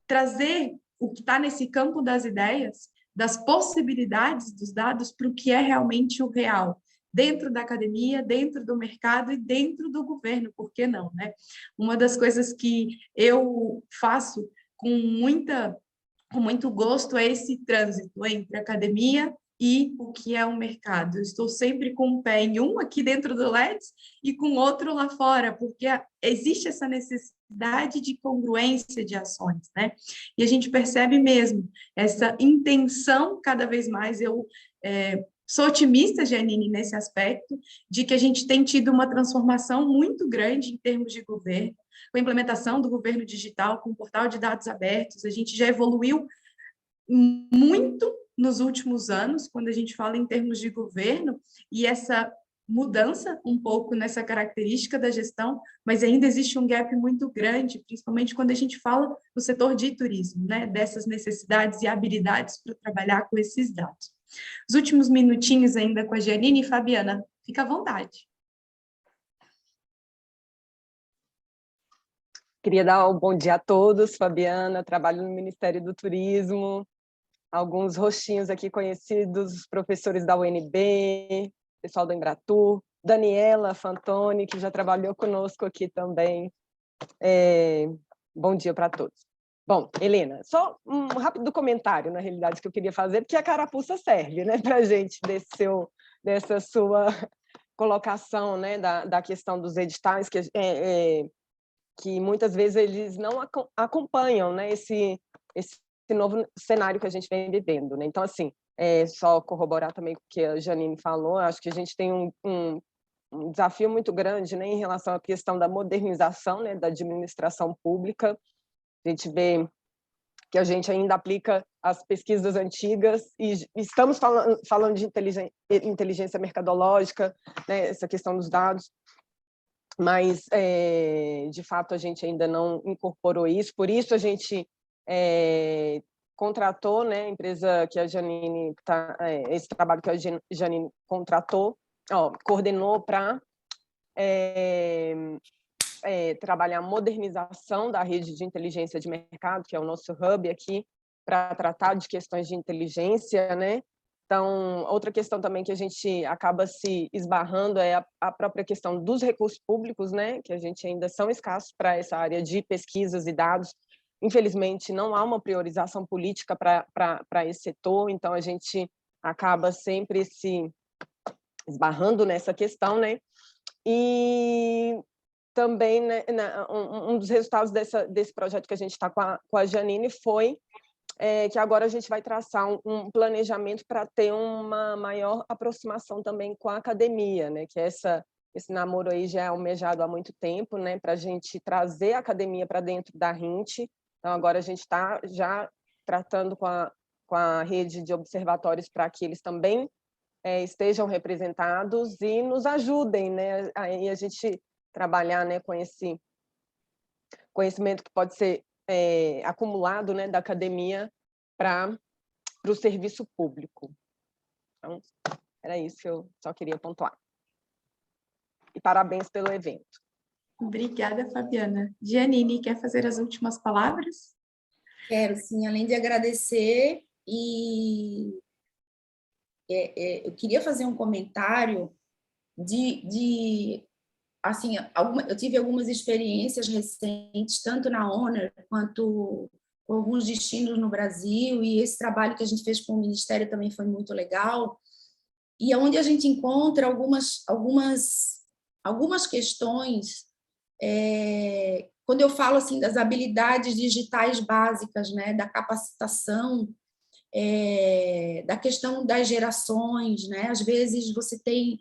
trazer o que está nesse campo das ideias, das possibilidades dos dados para o que é realmente o real, dentro da academia, dentro do mercado e dentro do governo, por que não, né? Uma das coisas que eu faço com muito gosto é esse trânsito entre academia e o que é o mercado. Eu estou sempre com um pé em um aqui dentro do LEDS e com outro lá fora, porque existe essa necessidade de congruência de ações, né? E a gente percebe mesmo essa intenção cada vez mais. Eu sou otimista, Janine, nesse aspecto, de que a gente tem tido uma transformação muito grande em termos de governo, com a implementação do governo digital, com o portal de dados abertos, a gente já evoluiu muito nos últimos anos, quando a gente fala em termos de governo, e essa mudança um pouco nessa característica da gestão, mas ainda existe um gap muito grande, principalmente quando a gente fala no setor de turismo, né, dessas necessidades e habilidades para trabalhar com esses dados. Os últimos minutinhos ainda com a Janine e Fabiana, fica à vontade. Queria dar um bom dia a todos, Fabiana, trabalho no Ministério do Turismo, alguns rostinhos aqui conhecidos, os professores da UNB, pessoal do Embratur, Daniela Fantoni, que já trabalhou conosco aqui também. Bom dia para todos. Bom, Helena, só um rápido comentário, na realidade, que eu queria fazer, porque a carapuça serve, né, para a gente, dessa sua colocação, né, da questão dos editais, que muitas vezes eles não acompanham, né, esse novo cenário que a gente vem vivendo, né? Então, assim, só corroborar também com o que a Janine falou, acho que a gente tem um desafio muito grande, né, em relação à questão da modernização, né, da administração pública. A gente vê que a gente ainda aplica as pesquisas antigas e estamos falando de inteligência mercadológica, né, essa questão dos dados, mas, de fato, a gente ainda não incorporou isso, por isso a gente contratou, né, a empresa que a Janine esse trabalho que a Janine contratou, coordenou para trabalhar a modernização da rede de inteligência de mercado, que é o nosso hub aqui, para tratar de questões de inteligência, né? Então, outra questão também que a gente acaba se esbarrando é a própria questão dos recursos públicos, né? Que a gente ainda são escassos para essa área de pesquisas e dados. Infelizmente, não há uma priorização política para esse setor, então a gente acaba sempre se esbarrando nessa questão, né? E também, né, um dos resultados desse projeto que a gente está com a Janine foi que agora a gente vai traçar um planejamento para ter uma maior aproximação também com a academia, né? Que esse namoro aí já é almejado há muito tempo, né? Para a gente trazer a academia para dentro da RINT. Então, agora a gente está já tratando com a rede de observatórios para que eles também estejam representados e nos ajudem, né? Aí a gente trabalhar, né, com esse conhecimento que pode ser acumulado, né, da academia para o serviço público. Então, era isso que eu só queria pontuar. E parabéns pelo evento. Obrigada, Fabiana. Giannini, quer fazer as últimas palavras? Quero, sim, além de agradecer, eu queria fazer um comentário assim, eu tive algumas experiências recentes, tanto na Honor quanto com alguns destinos no Brasil, e esse trabalho que a gente fez com o Ministério também foi muito legal, e é onde a gente encontra algumas questões, quando eu falo assim das habilidades digitais básicas, né, da capacitação, da questão das gerações, né? Às vezes você tem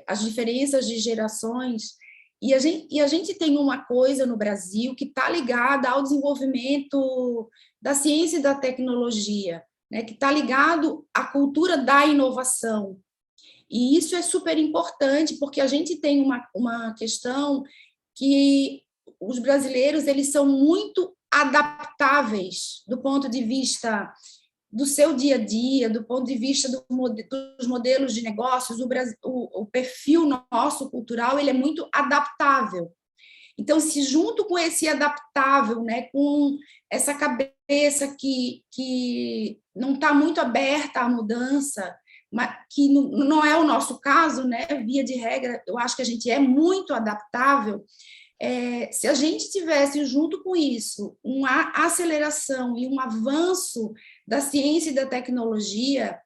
as diferenças de gerações, e a gente tem uma coisa no Brasil que está ligada ao desenvolvimento da ciência e da tecnologia, né? Que está ligado à cultura da inovação. E isso é super importante, porque a gente tem uma questão que os brasileiros eles são muito adaptáveis do ponto de vista do seu dia a dia, do ponto de vista dos modelos de negócios. O perfil nosso cultural ele é muito adaptável. Então, se junto com esse adaptável, né, com essa cabeça que não está muito aberta à mudança, mas que não é o nosso caso, né, via de regra, eu acho que a gente é muito adaptável. Se a gente tivesse, junto com isso, uma aceleração e um avanço da ciência e da tecnologia,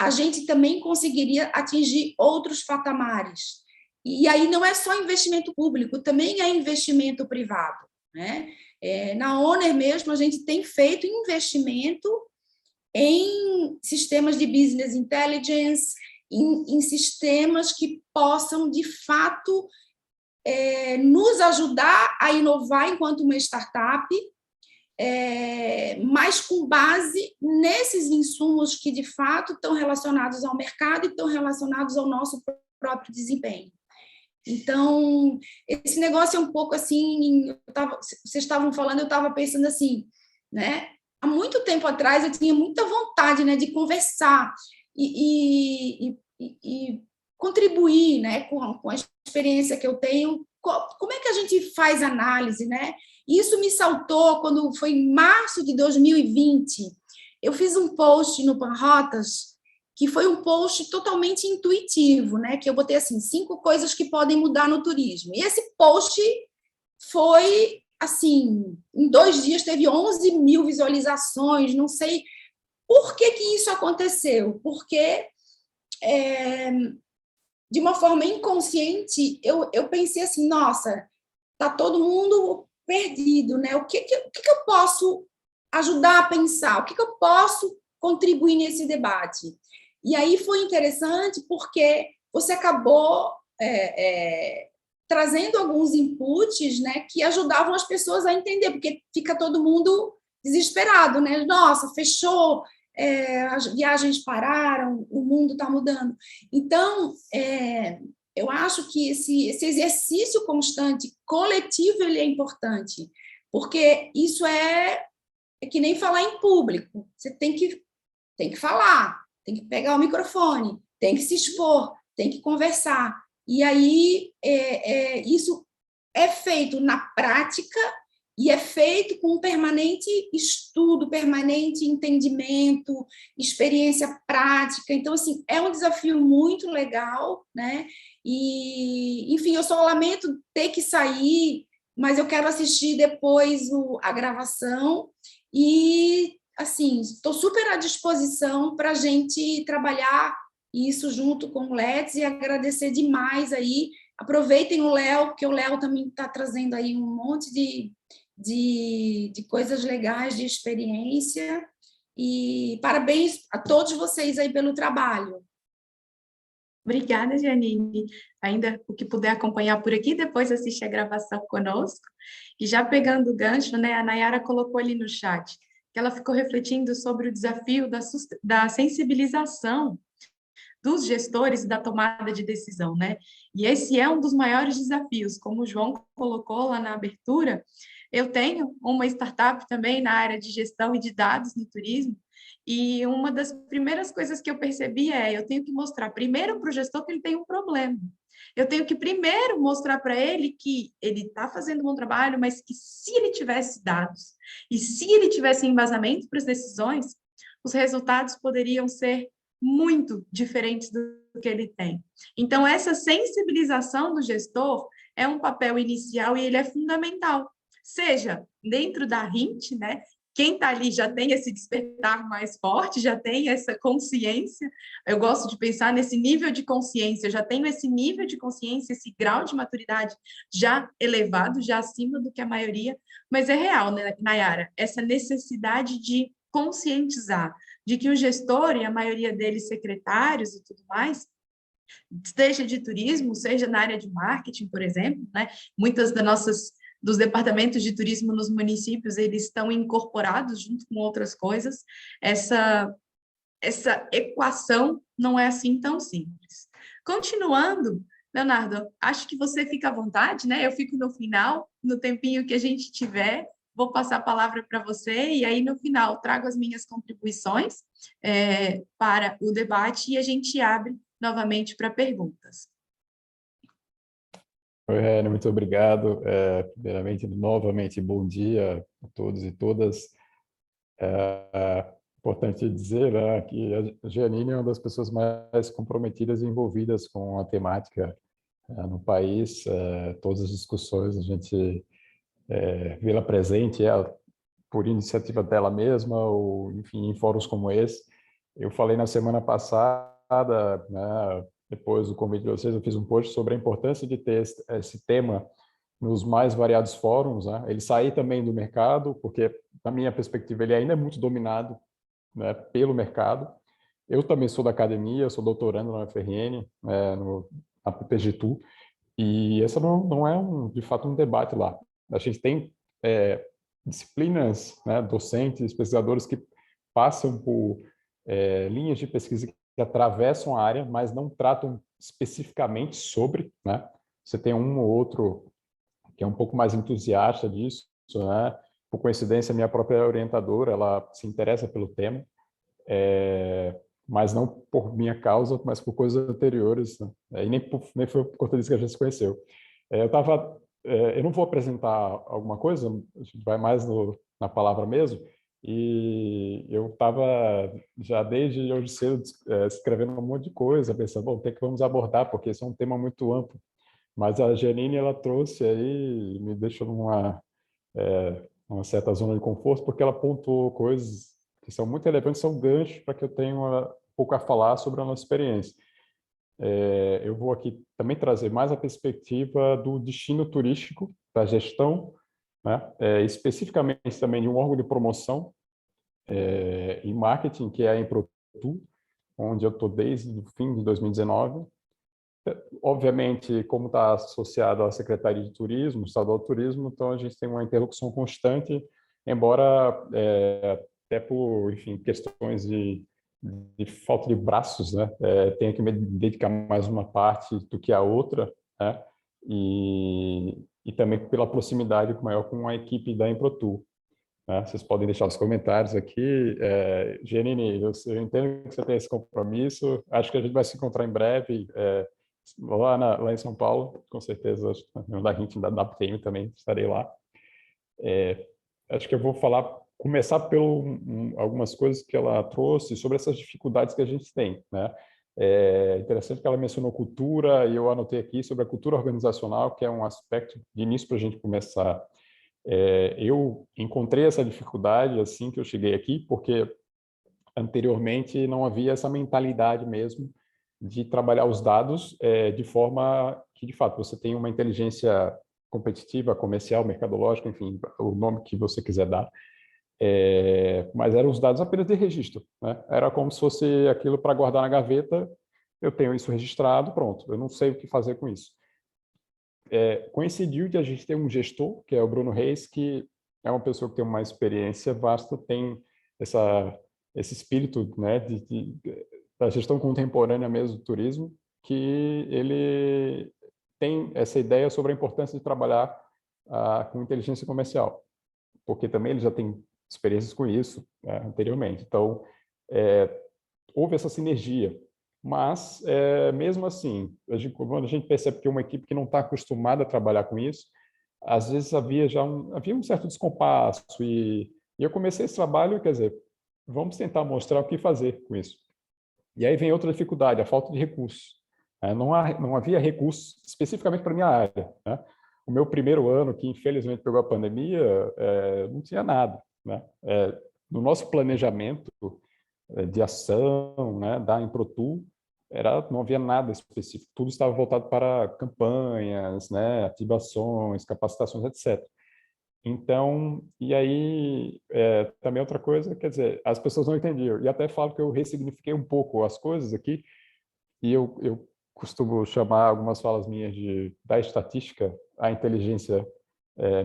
a gente também conseguiria atingir outros patamares. E aí não é só investimento público, também é investimento privado, né? Na Honor mesmo, a gente tem feito investimento em sistemas de business intelligence, em sistemas que possam, de fato, nos ajudar a inovar enquanto uma startup, mas com base nesses insumos que, de fato, estão relacionados ao mercado e estão relacionados ao nosso próprio desempenho. Então, esse negócio é um pouco assim, vocês estavam falando, eu estava pensando assim, né? Há muito tempo atrás eu tinha muita vontade, né, de conversar e contribuir, né, com a experiência que eu tenho. Como é que a gente faz análise, né? Isso me saltou quando foi em março de 2020. Eu fiz um post no Panrotas, que foi um post totalmente intuitivo, né? Que eu botei assim, 5 coisas que podem mudar no turismo. E esse post foi, assim, em 2 dias teve 11 mil visualizações, não sei por que isso aconteceu, porque de uma forma inconsciente, eu pensei assim, nossa, está todo mundo perdido, né? O que eu posso ajudar a pensar? O que eu posso contribuir nesse debate? E aí foi interessante porque você acabou trazendo alguns inputs, né, que ajudavam as pessoas a entender, porque fica todo mundo desesperado, né? Nossa, fechou, as viagens pararam, o mundo está mudando. Então, eu acho que esse exercício constante, coletivo, ele é importante, porque isso é que nem falar em público. Você tem que falar, tem que pegar o microfone, tem que se expor, tem que conversar. E aí, isso é feito na prática e é feito com um permanente estudo, permanente entendimento, experiência prática. Então, assim, é um desafio muito legal, né? E, enfim, eu só lamento ter que sair, mas eu quero assistir depois a gravação e assim, estou super à disposição para a gente trabalhar isso junto com o Let's e agradecer demais aí. Aproveitem o Léo, porque o Léo também está trazendo aí um monte de coisas legais, de experiência. E parabéns a todos vocês aí pelo trabalho. Obrigada, Janine. Ainda o que puder acompanhar por aqui, depois assiste a gravação conosco. E já pegando o gancho, né, a Nayara colocou ali no chat que ela ficou refletindo sobre o desafio da sensibilização dos gestores da tomada de decisão, né? E esse é um dos maiores desafios, como o João colocou lá na abertura. Eu tenho uma startup também na área de gestão e de dados no turismo, e uma das primeiras coisas que eu percebi eu tenho que mostrar primeiro para o gestor que ele tem um problema. Eu tenho que primeiro mostrar para ele que ele está fazendo um bom trabalho, mas que se ele tivesse dados e se ele tivesse embasamento para as decisões, os resultados poderiam ser muito diferentes do que ele tem. Então, essa sensibilização do gestor é um papel inicial e ele é fundamental. Seja dentro da RINT, né? Quem está ali já tem esse despertar mais forte, já tem essa consciência. Eu gosto de pensar nesse nível de consciência, eu já tenho esse nível de consciência, esse grau de maturidade já elevado, já acima do que a maioria, mas é real, né, Nayara? Essa necessidade de conscientizar, de que o gestor, e a maioria deles secretários e tudo mais, seja de turismo, seja na área de marketing, por exemplo, né? Muitas dos departamentos de turismo nos municípios, eles estão incorporados junto com outras coisas. Essa equação não é assim tão simples. Continuando, Leonardo, acho que você fica à vontade, né? Eu fico no final, no tempinho que a gente tiver, vou passar a palavra para você, e aí no final trago as minhas contribuições para o debate e a gente abre novamente para perguntas. Oi, Reni, muito obrigado. Primeiramente, novamente, bom dia a todos e todas. Importante dizer, né, que a Janine é uma das pessoas mais comprometidas e envolvidas com a temática no país. Todas as discussões a gente vê-la presente, por iniciativa dela mesma, ou, enfim, em fóruns como esse. Eu falei na semana passada, né, depois do convite de vocês, eu fiz um post sobre a importância de ter esse tema nos mais variados fóruns, né? Ele sair também do mercado, porque, na minha perspectiva, ele ainda é muito dominado, né, pelo mercado. Eu também sou da academia, sou doutorando na UFRN, na PPGTU, e essa não é, de fato, um debate lá. A gente tem disciplinas, né, docentes, pesquisadores que passam por linhas de pesquisa que atravessam a área, mas não tratam especificamente sobre, né? Você tem um ou outro que é um pouco mais entusiasta disso, né? Por coincidência, minha própria orientadora, ela se interessa pelo tema, mas não por minha causa, mas por coisas anteriores, né? E nem foi por conta disso que a gente se conheceu. Eu não vou apresentar alguma coisa, a gente vai mais na palavra mesmo, e eu estava já desde hoje cedo escrevendo um monte de coisa, pensando, bom, o que é que vamos abordar, porque esse é um tema muito amplo. Mas a Janine, ela trouxe aí, me deixou numa certa zona de conforto, porque ela pontuou coisas que são muito relevantes, são ganchos para que eu tenha um pouco a falar sobre a nossa experiência. Eu vou aqui também trazer mais a perspectiva do destino turístico, da gestão, né? Especificamente também de um órgão de promoção e marketing, que é a Emprotu, onde eu estou desde o fim de 2019. Obviamente, como está associado à Secretaria de Turismo, Estadual do Turismo, então a gente tem uma interlocução constante, embora até por, enfim, questões de falta de braços, né, tenha que me dedicar mais uma parte do que a outra, né, e também pela proximidade maior com a equipe da Emprotu. Né? Vocês podem deixar os comentários aqui. Janine, eu entendo que você tem esse compromisso, acho que a gente vai se encontrar em breve, lá em São Paulo, com certeza, da RINT, da UPTM também, estarei lá. Acho que eu vou começar por algumas coisas que ela trouxe sobre essas dificuldades que a gente tem, né? É interessante que ela mencionou cultura, e eu anotei aqui sobre a cultura organizacional, que é um aspecto de início para a gente começar Eu encontrei essa dificuldade assim que eu cheguei aqui, porque anteriormente não havia essa mentalidade mesmo de trabalhar os dados de forma que, de fato, você tem uma inteligência competitiva, comercial, mercadológica, enfim, o nome que você quiser dar, mas eram os dados apenas de registro, né? Era como se fosse aquilo para guardar na gaveta, eu tenho isso registrado, pronto, eu não sei o que fazer com isso. Coincidiu de a gente ter um gestor, que é o Bruno Reis, que é uma pessoa que tem uma experiência vasta, tem esse espírito, né, da gestão contemporânea mesmo do turismo, que ele tem essa ideia sobre a importância de trabalhar com inteligência comercial, porque também ele já tem experiências com isso anteriormente. Então, houve essa sinergia. Mas, mesmo assim, quando a gente percebe que é uma equipe que não está acostumada a trabalhar com isso, às vezes havia um certo descompasso. E eu comecei esse trabalho, quer dizer, vamos tentar mostrar o que fazer com isso. E aí vem outra dificuldade, a falta de recursos. Não havia recursos especificamente para a minha área, né? O meu primeiro ano, que infelizmente pegou a pandemia, não tinha nada, né? No nosso planejamento de ação, né, da Improtur, não havia nada específico, tudo estava voltado para campanhas, né, ativações, capacitações, etc. Então, e aí, também outra coisa, quer dizer, as pessoas não entendiam, e até falo que eu ressignifiquei um pouco as coisas aqui, e eu costumo chamar algumas falas minhas da estatística à inteligência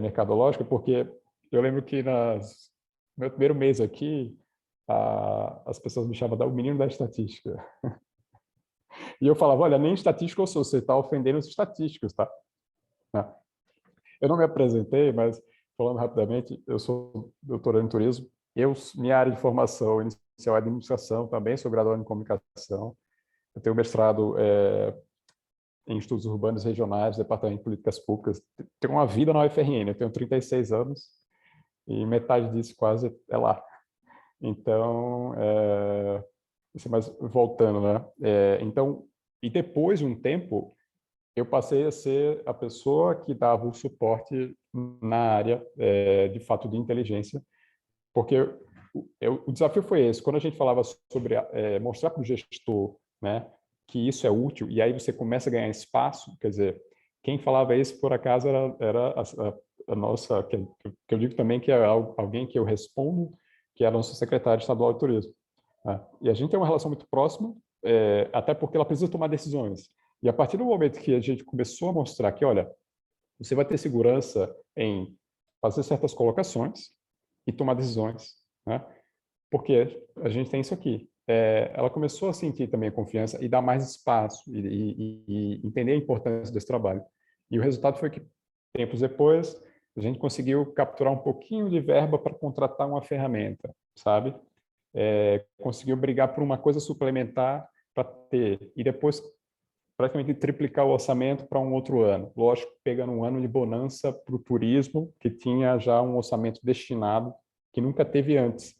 mercadológica, porque eu lembro que no meu primeiro mês aqui, as pessoas me chamavam o menino da estatística. E eu falava, olha, nem estatístico eu sou, você está ofendendo os estatísticos, tá? Eu não me apresentei, mas falando rapidamente, eu sou doutorando em turismo. Minha área de formação inicial é administração, também sou graduado em comunicação. Eu tenho mestrado em estudos urbanos regionais, departamento de políticas públicas. Tenho uma vida na UFRN, eu tenho 36 anos e metade disso quase é lá. Então, mas voltando, né? Então, e depois de um tempo, eu passei a ser a pessoa que dava o suporte na área, de fato, de inteligência, porque o desafio foi esse. Quando a gente falava sobre mostrar para o gestor, né, que isso é útil, e aí você começa a ganhar espaço, quer dizer, quem falava isso, por acaso, era a nossa, que eu digo também que é alguém que eu respondo, que é a nossa secretária estadual de turismo. Né? E a gente tem uma relação muito próxima, até porque ela precisa tomar decisões. E a partir do momento que a gente começou a mostrar que, olha, você vai ter segurança em fazer certas colocações e tomar decisões, né? Porque a gente tem isso aqui. Ela começou a sentir também a confiança e dar mais espaço e entender a importância desse trabalho. E o resultado foi que, tempos depois, a gente conseguiu capturar um pouquinho de verba para contratar uma ferramenta, sabe? Conseguiu brigar por uma coisa suplementar para ter. E depois praticamente triplicar o orçamento para um outro ano. Lógico, pegando um ano de bonança para o turismo, que tinha já um orçamento destinado, que nunca teve antes,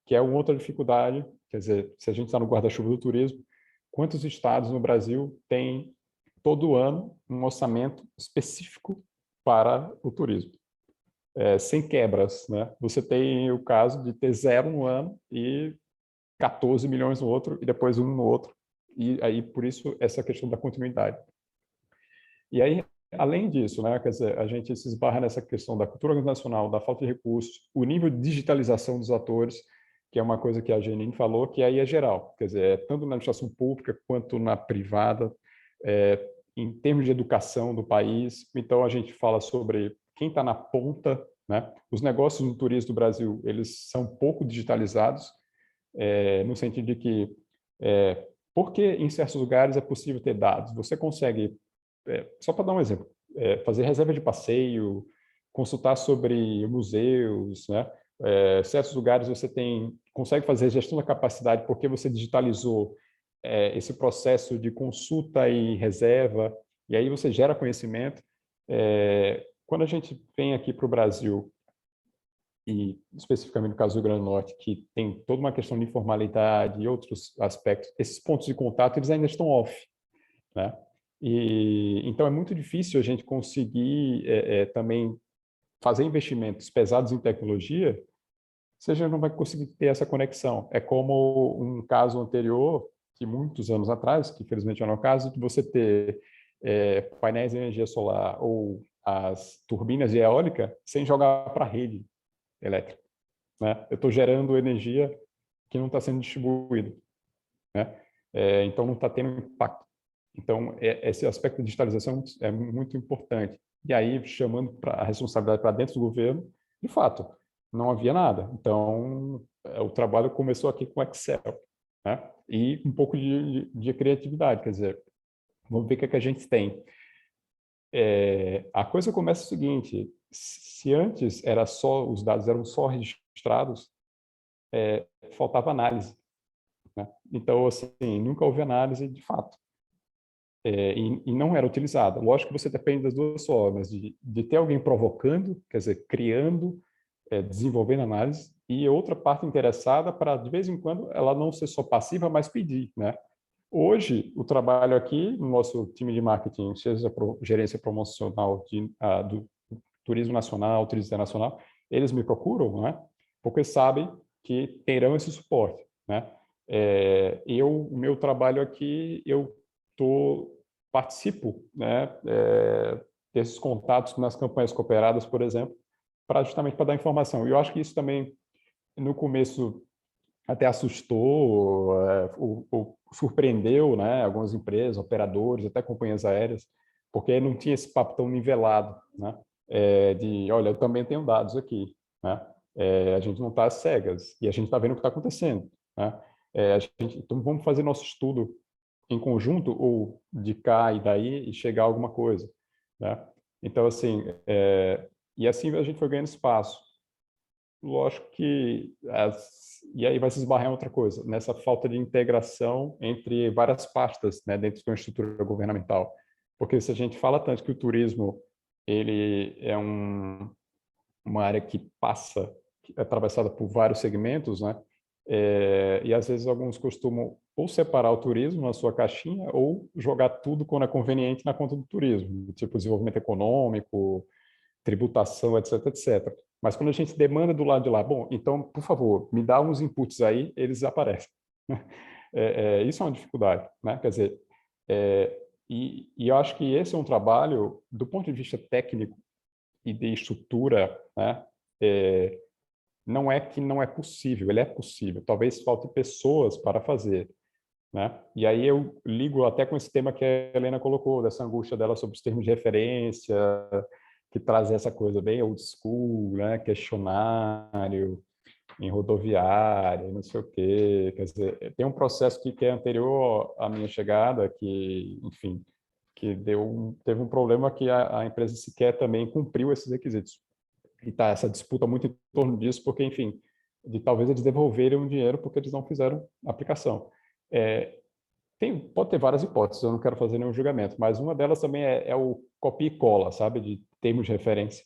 que é uma outra dificuldade. Quer dizer, se a gente está no guarda-chuva do turismo, quantos estados no Brasil têm todo ano um orçamento específico para o turismo? Sem quebras, né? Você tem o caso de ter 0 no ano e 14 milhões no outro, e depois 1 no outro. E aí, por isso, essa questão da continuidade. E aí, além disso, né, quer dizer, a gente se esbarra nessa questão da cultura organizacional, da falta de recursos, o nível de digitalização dos atores, que é uma coisa que a Janine falou, que aí é geral, quer dizer, tanto na administração pública quanto na privada, em termos de educação do país. Então, a gente fala sobre quem está na ponta, né? Os negócios no turismo do Brasil, eles são pouco digitalizados, no sentido de que porque em certos lugares é possível ter dados. Você consegue, só para dar um exemplo, fazer reserva de passeio, consultar sobre museus, né? Certos lugares você consegue fazer gestão da capacidade porque você digitalizou esse processo de consulta e reserva, e aí você gera conhecimento. Quando a gente vem aqui para o Brasil, e especificamente no caso do Rio Grande do Norte, que tem toda uma questão de informalidade e outros aspectos, esses pontos de contato eles ainda estão off, né? E então é muito difícil a gente conseguir também fazer investimentos pesados em tecnologia, você já não vai conseguir ter essa conexão. É como um caso anterior, que muitos anos atrás, que infelizmente não é o caso, de você ter painéis de energia solar ou as turbinas de eólica sem jogar para a rede elétrica, né? Eu estou gerando energia que não está sendo distribuída, né? Então não está tendo impacto. Então esse aspecto de digitalização é muito importante. E aí, chamando a responsabilidade para dentro do governo, de fato, não havia nada. Então o trabalho começou aqui com Excel, né? E um pouco de criatividade, quer dizer, vamos ver o que a gente tem. A coisa começa o seguinte: se antes os dados eram só registrados, faltava análise, né? Então, assim, nunca houve análise de fato. E não era utilizada. Lógico que você depende das duas formas, de ter alguém provocando, quer dizer, criando, desenvolvendo análise, e outra parte interessada para, de vez em quando, ela não ser só passiva, mas pedir, né? Hoje, o trabalho aqui, no nosso time de marketing, seja gerência promocional do turismo nacional, turismo internacional, eles me procuram, né? Porque sabem que terão esse suporte, né? O meu trabalho aqui, eu participo, né, desses contatos nas campanhas cooperadas, por exemplo, justamente para dar informação. E eu acho que isso também, no começo, até assustou, surpreendeu, né, algumas empresas, operadores, até companhias aéreas, porque não tinha esse papo tão nivelado, né, olha, eu também tenho dados aqui, né, a gente não está às cegas, e a gente está vendo o que está acontecendo, né, então vamos fazer nosso estudo em conjunto, ou de cá e daí, e chegar a alguma coisa, né? Então, assim, e assim a gente foi ganhando espaço. Lógico que, e aí vai se esbarrar em outra coisa, nessa falta de integração entre várias pastas, né, dentro de uma estrutura governamental. Porque se a gente fala tanto que o turismo, ele é uma área que é atravessada por vários segmentos, né? E às vezes alguns costumam ou separar o turismo na sua caixinha ou jogar tudo quando é conveniente na conta do turismo, tipo desenvolvimento econômico, tributação, etc, etc. Mas quando a gente demanda do lado de lá, bom, então, por favor, me dá uns inputs aí, eles aparecem. Isso é uma dificuldade, né? Quer dizer, e eu acho que esse é um trabalho, do ponto de vista técnico e de estrutura, né? Não é que não é possível, ele é possível. Talvez falte pessoas para fazer, né? E aí eu ligo até com esse tema que a Helena colocou, dessa angústia dela sobre os termos de referência, que traz essa coisa bem old school, né? Questionário em rodoviária, não sei o quê. Quer dizer, tem um processo que é anterior à minha chegada, que, enfim, que teve um problema que a empresa sequer também cumpriu esses requisitos. E tá essa disputa muito em torno disso, porque, enfim, talvez eles devolverem o dinheiro porque eles não fizeram a aplicação. Pode ter várias hipóteses, eu não quero fazer nenhum julgamento, mas uma delas também é o copia e cola, sabe, de termos de referência,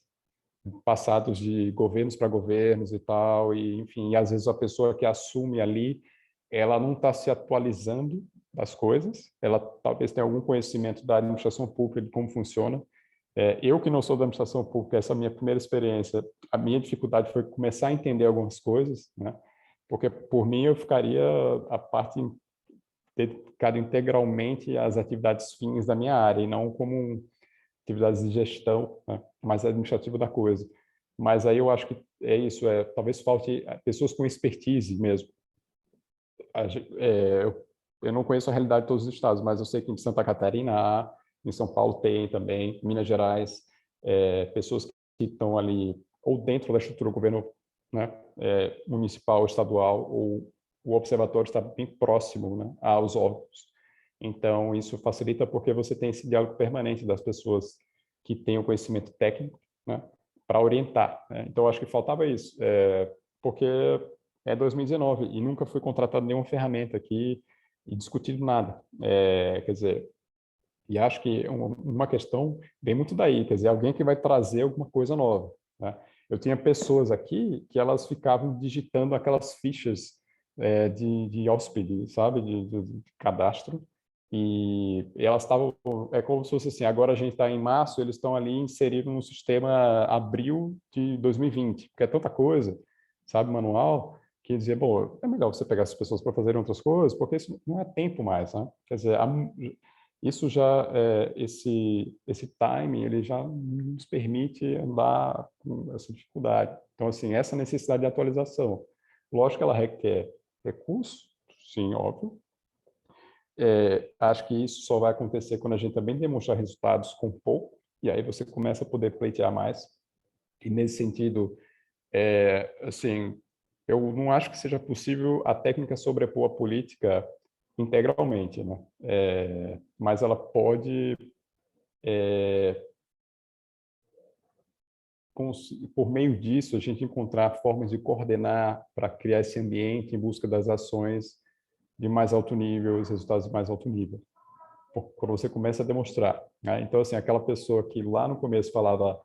passados de governos para governos e tal, e, enfim, e às vezes a pessoa que assume ali, ela não está se atualizando das coisas, ela talvez tenha algum conhecimento da administração pública, de como funciona. Eu que não sou da administração pública, essa é a minha primeira experiência, a minha dificuldade foi começar a entender algumas coisas, né? Porque por mim eu ficaria a parte dedicada integralmente às atividades fins da minha área e não como atividades de gestão, né, mais administrativa da coisa. Mas aí eu acho que é isso, talvez falte pessoas com expertise mesmo. Eu não conheço a realidade de todos os estados, mas eu sei que em Santa Catarina há, em São Paulo tem também, em Minas Gerais, pessoas que estão ali ou dentro da estrutura do governo, né, municipal, estadual, ou o observatório está bem próximo, né, aos órgãos. Então, isso facilita porque você tem esse diálogo permanente das pessoas que têm o conhecimento técnico, né, para orientar, né? Então, acho que faltava isso, porque é 2019 e nunca foi contratado nenhuma ferramenta aqui e discutido nada. Quer dizer, e acho que uma questão vem muito daí, quer dizer, alguém que vai trazer alguma coisa nova, né? Eu tinha pessoas aqui que elas ficavam digitando aquelas fichas de hóspede, sabe, de cadastro, E elas estavam, é como se fosse assim, agora a gente está em março, eles estão ali inseridos no sistema abril de 2020, porque é tanta coisa, sabe, manual, que dizia, bom, é melhor você pegar essas pessoas para fazerem outras coisas, porque isso não é tempo mais, né? Quer dizer, isso já, esse timing, ele já nos permite andar com essa dificuldade. Então, assim, essa necessidade de atualização, lógico que ela requer recurso, sim, óbvio. Acho que isso só vai acontecer quando a gente também demonstrar resultados com pouco, e aí você começa a poder pleitear mais. E nesse sentido, assim, eu não acho que seja possível a técnica sobrepor a política integralmente, né? Mas ela pode, por meio disso, a gente encontrar formas de coordenar para criar esse ambiente em busca das ações de mais alto nível, os resultados de mais alto nível. Quando você começa a demonstrar, né? Então, assim, aquela pessoa que lá no começo falava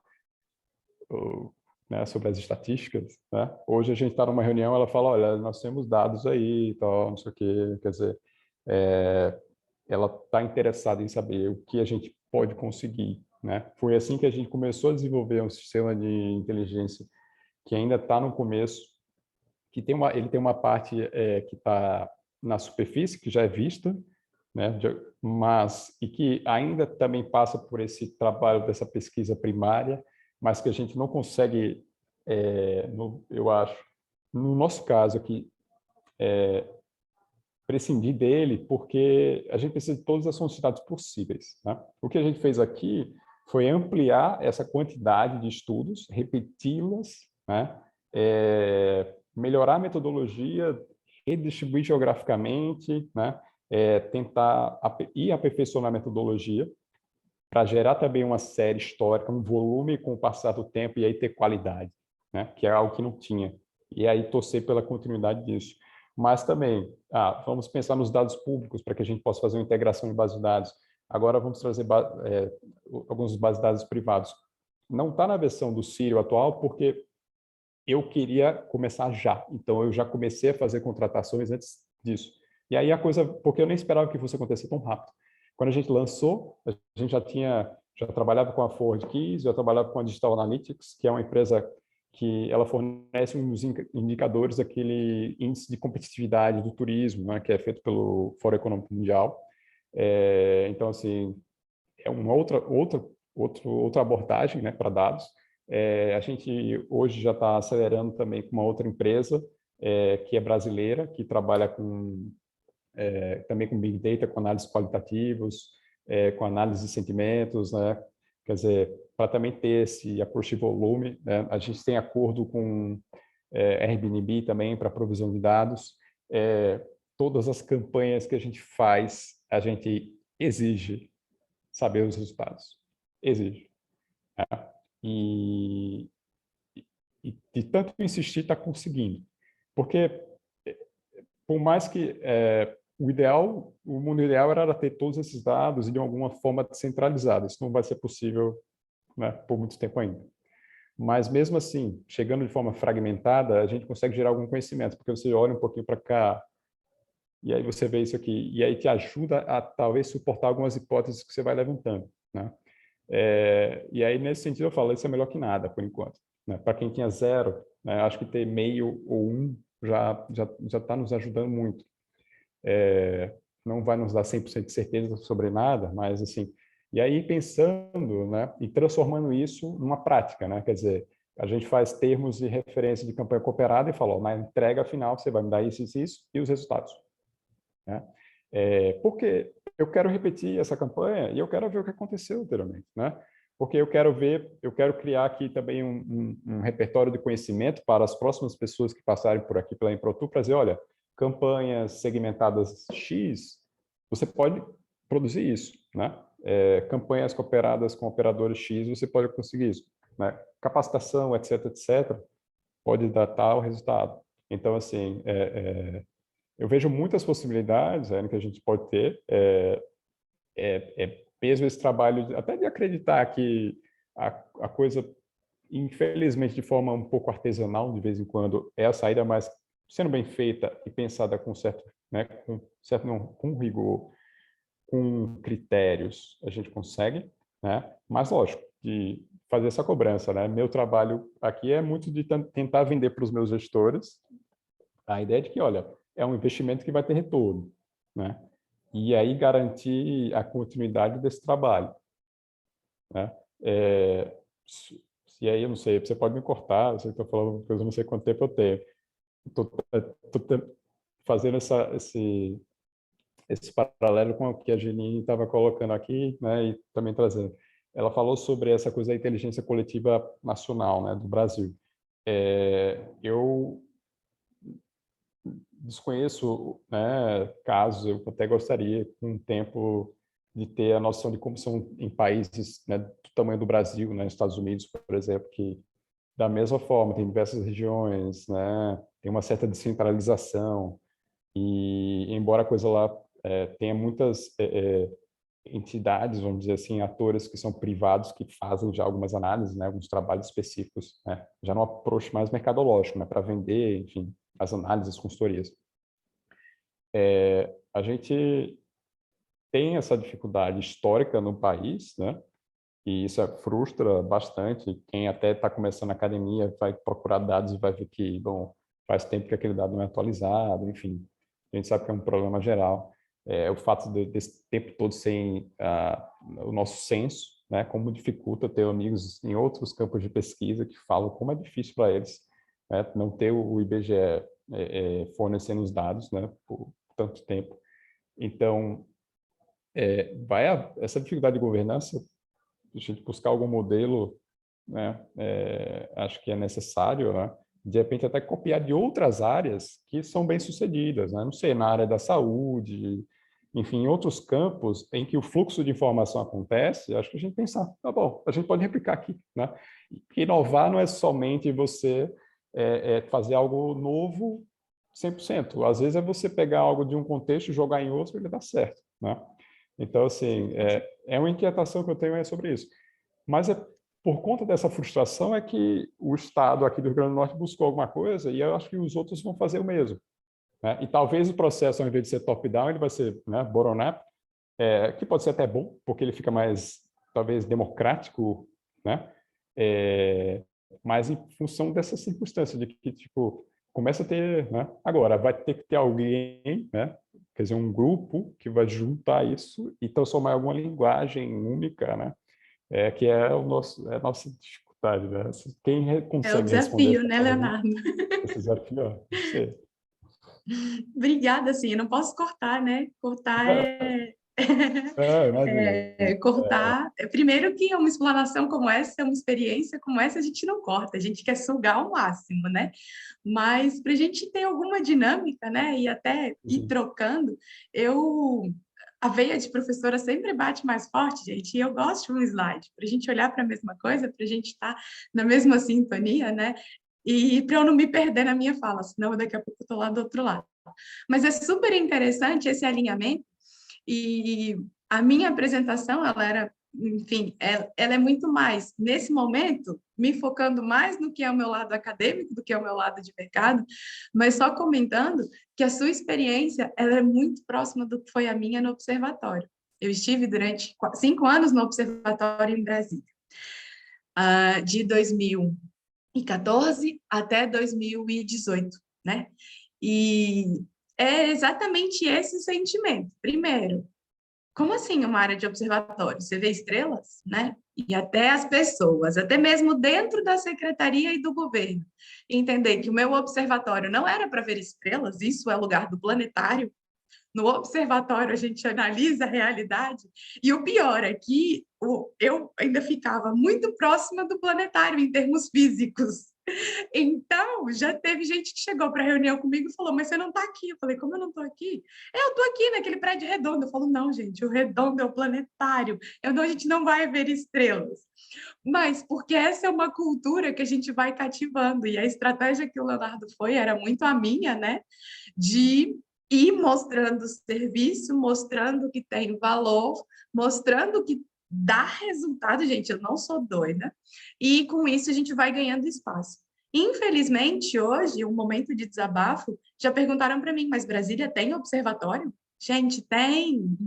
né, sobre as estatísticas, né? Hoje a gente está numa reunião, ela fala, olha, nós temos dados aí, tal, não sei o quê, quer dizer, ela está interessada em saber o que a gente pode conseguir, né? Foi assim que a gente começou a desenvolver um sistema de inteligência que ainda está no começo, que ele tem uma parte que está na superfície, que já é vista, né? Mas e que ainda também passa por esse trabalho dessa pesquisa primária, mas que a gente não consegue, eu acho, no nosso caso aqui, prescindir dele, porque a gente precisa de todas as sociedades possíveis, né? O que a gente fez aqui foi ampliar essa quantidade de estudos, repeti-las, né? Melhorar a metodologia, redistribuir geograficamente, né? Tentar ir aperfeiçoando a metodologia para gerar também uma série histórica, um volume com o passar do tempo e aí ter qualidade, né? Que é algo que não tinha. E aí torcer pela continuidade disso. Mas também, vamos pensar nos dados públicos para que a gente possa fazer uma integração de bases de dados. Agora vamos trazer alguns bases de dados privados. Não está na versão do Sírio atual, porque eu queria começar já. Então, eu já comecei a fazer contratações antes disso. E aí a coisa, porque eu nem esperava que fosse acontecer tão rápido. Quando a gente lançou, a gente já trabalhava com a Forward Keys, já trabalhava com a Digital Analytics, que é uma empresa que ela fornece uns indicadores daquele índice de competitividade do turismo, né, que é feito pelo Fórum Econômico Mundial. Então, assim, é uma outra abordagem, né, para dados. A gente hoje já está acelerando também com uma outra empresa que é brasileira, que trabalha também com Big Data, com análises qualitativas, com análise de sentimentos, né? Quer dizer, para também ter esse approach volume, né? A gente tem acordo com Airbnb também para provisão de dados. Todas as campanhas que a gente faz, a gente exige saber os resultados. Exige. Né? E de tanto insistir, está conseguindo. Porque, por mais que o mundo ideal era ter todos esses dados e de alguma forma descentralizado. Isso não vai ser possível, né, por muito tempo ainda. Mas mesmo assim, chegando de forma fragmentada, a gente consegue gerar algum conhecimento, porque você olha um pouquinho para cá e aí você vê isso aqui, e aí te ajuda a talvez suportar algumas hipóteses que você vai levantando, né? E aí, nesse sentido, eu falo, isso é melhor que nada, por enquanto. Né? Para quem tinha 0, né, acho que ter meio ou 1 já está nos ajudando muito. Não vai nos dar 100% de certeza sobre nada, mas assim, e aí pensando, né, e transformando isso numa prática, né? Quer dizer, a gente faz termos de referência de campanha cooperada e fala, ó, na entrega final você vai me dar isso e os resultados. Né? Porque eu quero repetir essa campanha e eu quero ver o que aconteceu anteriormente, né? Porque eu quero criar aqui também um repertório de conhecimento para as próximas pessoas que passarem por aqui pela Improtur para dizer, olha, campanhas segmentadas X, você pode produzir isso, né? Campanhas cooperadas com operadores X, você pode conseguir isso, né? Capacitação, etc, etc, pode dar tal resultado. Então, assim, eu vejo muitas possibilidades que a gente pode ter, mesmo esse trabalho, até de acreditar que a coisa, infelizmente, de forma um pouco artesanal, de vez em quando, é a saída, mas sendo bem feita e pensada com certo, né, com rigor, com critérios a gente consegue, né? Mas, lógico, de fazer essa cobrança, né? Meu trabalho aqui é muito de tentar vender para os meus gestores a ideia de que, olha, é um investimento que vai ter retorno, né? E aí garantir a continuidade desse trabalho, né? Se aí, eu não sei, você pode me cortar, você está falando uma coisa, eu não sei quanto tempo eu tenho. Estou fazendo esse paralelo com o que a Janine estava colocando aqui, né, e também trazendo. Ela falou sobre essa coisa da inteligência coletiva nacional, né, do Brasil. Eu desconheço, né, casos, eu até gostaria, com o tempo, de ter a noção de como são em países, né, do tamanho do Brasil, né, Estados Unidos, por exemplo, que da mesma forma tem diversas regiões, né, tem uma certa descentralização, e embora a coisa lá tenha muitas entidades, vamos dizer assim, atores que são privados que fazem já algumas análises, né, alguns trabalhos específicos, né, já no approach mais mercadológico, né, para vender, enfim, as análises, as consultorias. A gente tem essa dificuldade histórica no país, né, e isso frustra bastante. Quem até está começando a academia vai procurar dados e vai ver que, bom, faz tempo que aquele dado não é atualizado, enfim, a gente sabe que é um problema geral. O fato desse tempo todo sem o nosso censo, né, como dificulta ter amigos em outros campos de pesquisa que falam como é difícil para eles, né, não ter o IBGE fornecendo os dados, né, por tanto tempo. Então, essa dificuldade de governança, a gente buscar algum modelo, né, acho que é necessário, né, de repente até copiar de outras áreas que são bem-sucedidas, né? Não sei, na área da saúde, enfim, em outros campos em que o fluxo de informação acontece, acho que a gente pensar, tá bom, a gente pode replicar aqui, né? Inovar não é somente você fazer algo novo 100%. Às vezes é você pegar algo de um contexto, jogar em outro e ele dá certo, né? Então, assim, uma inquietação que eu tenho sobre isso. Mas por conta dessa frustração é que o Estado aqui do Rio Grande do Norte buscou alguma coisa e eu acho que os outros vão fazer o mesmo, né? E talvez o processo, ao invés de ser top-down, ele vai ser, né, bottom-up, que pode ser até bom, porque ele fica mais, talvez, democrático, né? Mas em função dessa circunstância de que, tipo, começa a ter, né? Agora, vai ter que ter alguém, né? Quer dizer, um grupo que vai juntar isso e transformar em alguma linguagem única, né? Que é a nossa dificuldade, né? Quem consegue É o desafio, responder né, Leonardo? esse desafio? Não sei. Obrigada, assim, eu não posso cortar, né? Cortar Imagina. cortar. Primeiro que uma explanação como essa, uma experiência como essa, a gente não corta, a gente quer sugar ao máximo, né? Mas para a gente ter alguma dinâmica, né? E até ir trocando, a veia de professora sempre bate mais forte, gente, e eu gosto de um slide, para a gente olhar para a mesma coisa, para a gente estar na mesma sintonia, né? E para eu não me perder na minha fala, senão daqui a pouco eu estou lá do outro lado. Mas é super interessante esse alinhamento, e a minha apresentação, ela era, enfim, ela é muito mais, nesse momento, me focando mais no que é o meu lado acadêmico do que é o meu lado de mercado, mas só comentando que a sua experiência, ela é muito próxima do que foi a minha no observatório. Eu estive durante 5 anos no observatório em Brasília, de 2014 até 2018, né? E é exatamente esse sentimento. Primeiro, como assim uma área de observatório? Você vê estrelas, né? E até as pessoas, até mesmo dentro da secretaria e do governo, entender que o meu observatório não era para ver estrelas, isso é lugar do planetário. No observatório a gente analisa a realidade, e o pior é que eu ainda ficava muito próxima do planetário em termos físicos. Então, já teve gente que chegou para a reunião comigo e falou, mas você não está aqui. Eu falei, como eu não estou aqui? Eu estou aqui naquele prédio redondo. Eu falo, não, gente, o redondo é o planetário. A gente não vai ver estrelas. Mas porque essa é uma cultura que a gente vai cativando. E a estratégia que o Leonardo era muito a minha, né? De ir mostrando serviço, mostrando que tem valor, mostrando que dá resultado, gente, eu não sou doida, e com isso a gente vai ganhando espaço. Infelizmente, hoje, um momento de desabafo, já perguntaram para mim, mas Brasília tem observatório? Gente, tem.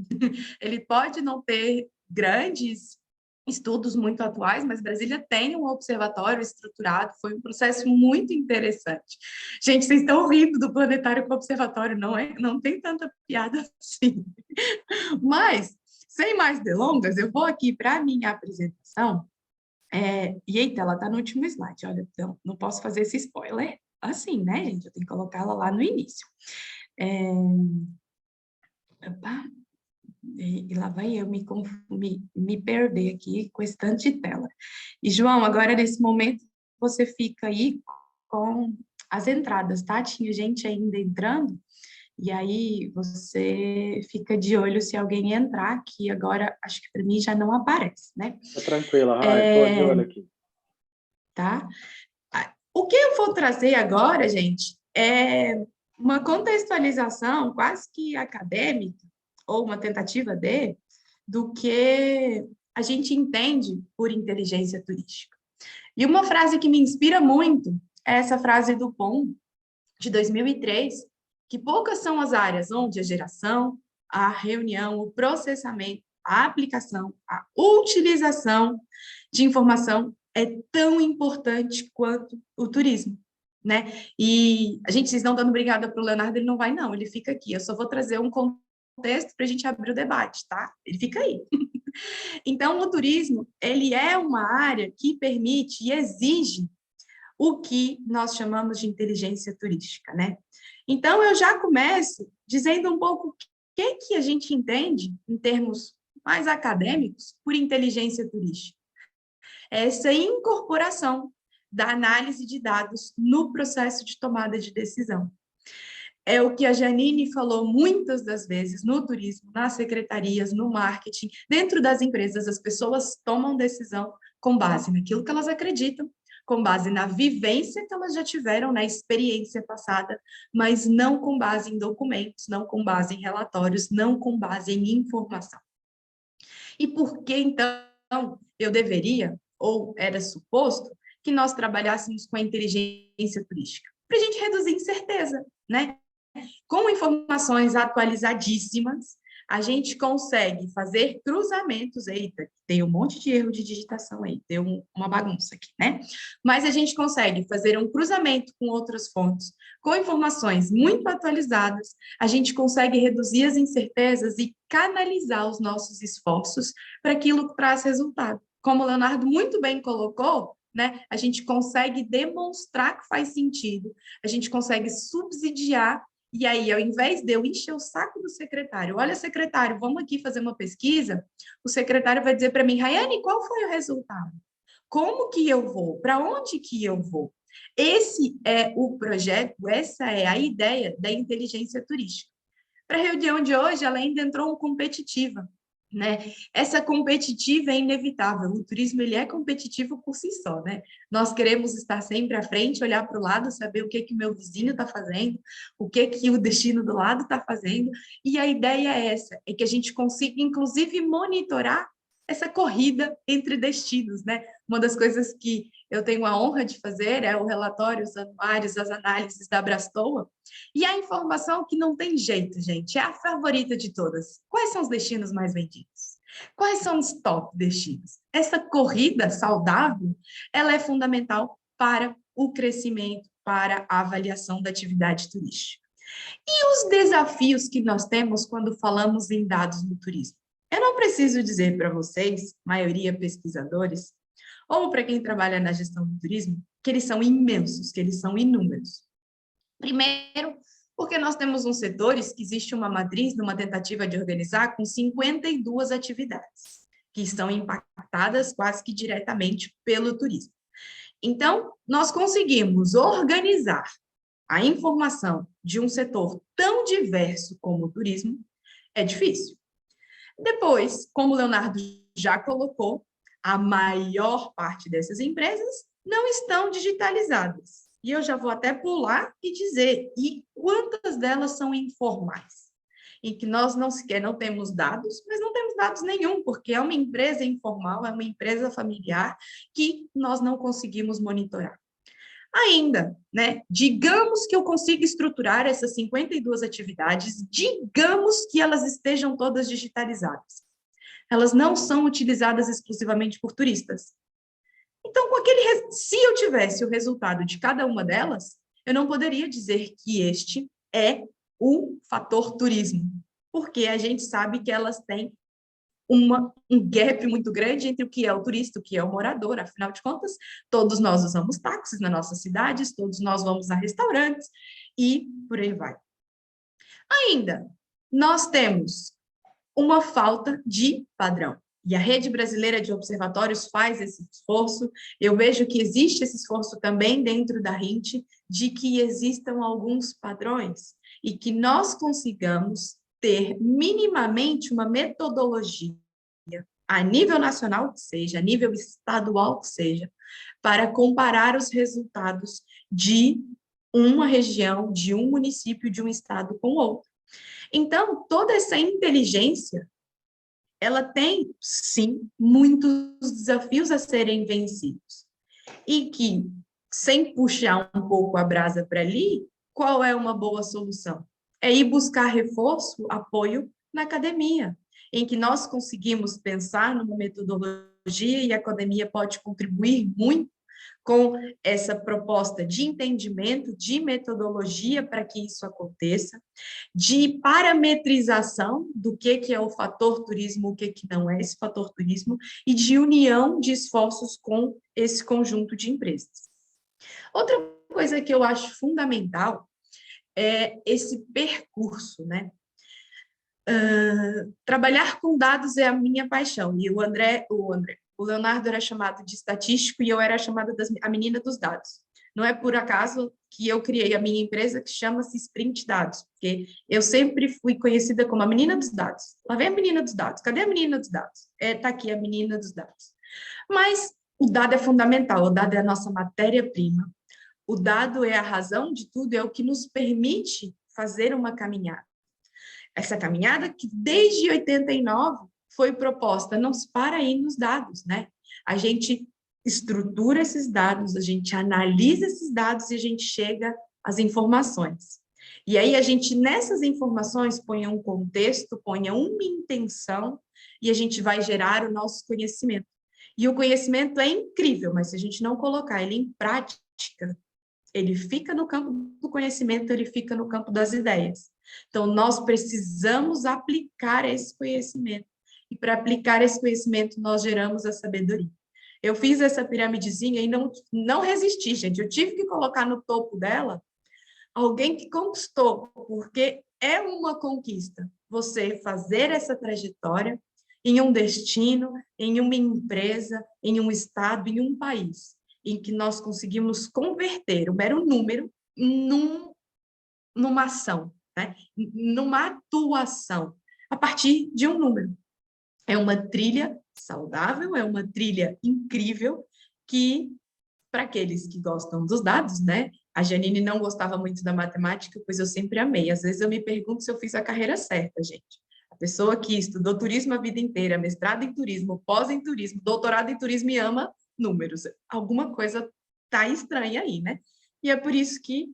Ele pode não ter grandes estudos muito atuais, mas Brasília tem um observatório estruturado, foi um processo muito interessante. Gente, vocês estão rindo do planetário com o observatório, não é? Não tem tanta piada assim. Mas, sem mais delongas, eu vou aqui para a minha apresentação. E eita, ela está no último slide, olha, então não posso fazer esse spoiler assim, né, gente? Eu tenho que colocar ela lá no início. Opa. E lá vai eu me perder aqui com esse tanto de tela. E, João, agora nesse momento você fica aí com as entradas, tá? Tinha gente ainda entrando, e aí você fica de olho se alguém entrar, que agora acho que para mim já não aparece, né? Tá tranquila, Rai, estou de olho aqui. Tá? O que eu vou trazer agora, gente, é uma contextualização quase que acadêmica, ou uma tentativa do que a gente entende por inteligência turística. E uma frase que me inspira muito é essa frase do Pom, de 2003, que poucas são as áreas onde a geração, a reunião, o processamento, a aplicação, a utilização de informação é tão importante quanto o turismo, né? E vocês estão dando obrigada para o Leonardo, ele não vai não, ele fica aqui, eu só vou trazer um contexto para a gente abrir o debate, tá? Ele fica aí. Então, o turismo, ele é uma área que permite e exige o que nós chamamos de inteligência turística, né? Então, eu já começo dizendo um pouco o que a gente entende, em termos mais acadêmicos, por inteligência turística. Essa incorporação da análise de dados no processo de tomada de decisão. É o que a Janine falou muitas das vezes no turismo, nas secretarias, no marketing, dentro das empresas, as pessoas tomam decisão com base naquilo que elas acreditam, com base na vivência que elas já tiveram, na experiência passada, mas não com base em documentos, não com base em relatórios, não com base em informação. E por que, então, eu deveria, ou era suposto, que nós trabalhássemos com a inteligência turística? Para a gente reduzir incerteza, né? Com informações atualizadíssimas, a gente consegue fazer cruzamentos. Eita, tem um monte de erro de digitação aí, deu uma bagunça aqui, né? Mas a gente consegue fazer um cruzamento com outras fontes, com informações muito atualizadas, a gente consegue reduzir as incertezas e canalizar os nossos esforços para aquilo que traz resultado. Como o Leonardo muito bem colocou, né? A gente consegue demonstrar que faz sentido, a gente consegue subsidiar. E aí, ao invés de eu encher o saco do secretário, olha, secretário, vamos aqui fazer uma pesquisa, o secretário vai dizer para mim, Rayane, qual foi o resultado? Como que eu vou? Para onde que eu vou? Esse é o projeto, essa é a ideia da inteligência turística. Para a reunião de hoje, ela ainda entrou competitiva, né? Essa competitiva é inevitável. O turismo ele é competitivo por si só, né? Nós queremos estar sempre à frente, olhar para o lado, saber o que o meu vizinho está fazendo, o que o destino do lado está fazendo, e a ideia é essa, é que a gente consiga, inclusive, monitorar essa corrida entre destinos, né? Uma das coisas que eu tenho a honra de fazer é o relatório, os anuários, as análises da Abrastoa, e a informação que não tem jeito, gente, é a favorita de todas. Quais são os destinos mais vendidos? Quais são os top destinos? Essa corrida saudável, ela é fundamental para o crescimento, para a avaliação da atividade turística. E os desafios que nós temos quando falamos em dados no turismo? Eu não preciso dizer para vocês, maioria pesquisadores, ou para quem trabalha na gestão do turismo, que eles são imensos, que eles são inúmeros. Primeiro, porque nós temos uns setores que existe uma matriz numa tentativa de organizar com 52 atividades, que estão impactadas quase que diretamente pelo turismo. Então, nós conseguimos organizar a informação de um setor tão diverso como o turismo, é difícil. Depois, como o Leonardo já colocou, a maior parte dessas empresas não estão digitalizadas. E eu já vou até pular e dizer, e quantas delas são informais? Em que nós não sequer não temos dados, mas não temos dados nenhum, porque é uma empresa informal, é uma empresa familiar que nós não conseguimos monitorar. Ainda, né? Digamos que eu consiga estruturar essas 52 atividades, digamos que elas estejam todas digitalizadas. Elas não são utilizadas exclusivamente por turistas. Então, se eu tivesse o resultado de cada uma delas, eu não poderia dizer que este é o fator turismo, porque a gente sabe que elas têm um gap muito grande entre o que é o turista, o que é o morador. Afinal de contas, todos nós usamos táxis nas nossas cidades, todos nós vamos a restaurantes e por aí vai. Ainda, nós temos uma falta de padrão. E a Rede Brasileira de Observatórios faz esse esforço. Eu vejo que existe esse esforço também dentro da RINT, de que existam alguns padrões e que nós consigamos ter minimamente uma metodologia a nível nacional que seja, a nível estadual que seja, para comparar os resultados de uma região, de um município, de um estado com o outro. Então, toda essa inteligência, ela tem, sim, muitos desafios a serem vencidos. E que, sem puxar um pouco a brasa para ali, qual é uma boa solução? É ir buscar reforço, apoio na academia, em que nós conseguimos pensar numa metodologia e a academia pode contribuir muito com essa proposta de entendimento, de metodologia para que isso aconteça, de parametrização do que é o fator turismo, o que não é esse fator turismo, e de união de esforços com esse conjunto de empresas. Outra coisa que eu acho fundamental é esse percurso, né? Trabalhar com dados é a minha paixão, e o Leonardo era chamado de estatístico e eu era chamada a menina dos dados. Não é por acaso que eu criei a minha empresa que chama-se Sprint Dados, porque eu sempre fui conhecida como a menina dos dados. Lá vem a menina dos dados. Cadê a menina dos dados? Tá aqui a menina dos dados. Mas o dado é fundamental, o dado é a nossa matéria-prima. O dado é a razão de tudo, é o que nos permite fazer uma caminhada. Essa caminhada que desde 89 foi proposta, não se para aí nos dados, né? A gente estrutura esses dados, a gente analisa esses dados e a gente chega às informações. E aí a gente, nessas informações, ponha um contexto, ponha uma intenção e a gente vai gerar o nosso conhecimento. E o conhecimento é incrível, mas se a gente não colocar ele em prática, ele fica no campo do conhecimento, ele fica no campo das ideias. Então, nós precisamos aplicar esse conhecimento. E para aplicar esse conhecimento, nós geramos a sabedoria. Eu fiz essa piramidezinha e não resisti, gente. Eu tive que colocar no topo dela alguém que conquistou, porque é uma conquista você fazer essa trajetória em um destino, em uma empresa, em um estado, em um país, em que nós conseguimos converter o mero número numa ação, né? Numa atuação, a partir de um número. É uma trilha saudável, é uma trilha incrível, que, para aqueles que gostam dos dados, né? A Janine não gostava muito da matemática, pois eu sempre amei. Às vezes eu me pergunto se eu fiz a carreira certa, gente. A pessoa que estudou turismo a vida inteira, mestrado em turismo, pós em turismo, doutorado em turismo e ama números. Alguma coisa tá estranha aí, né? E é por isso que,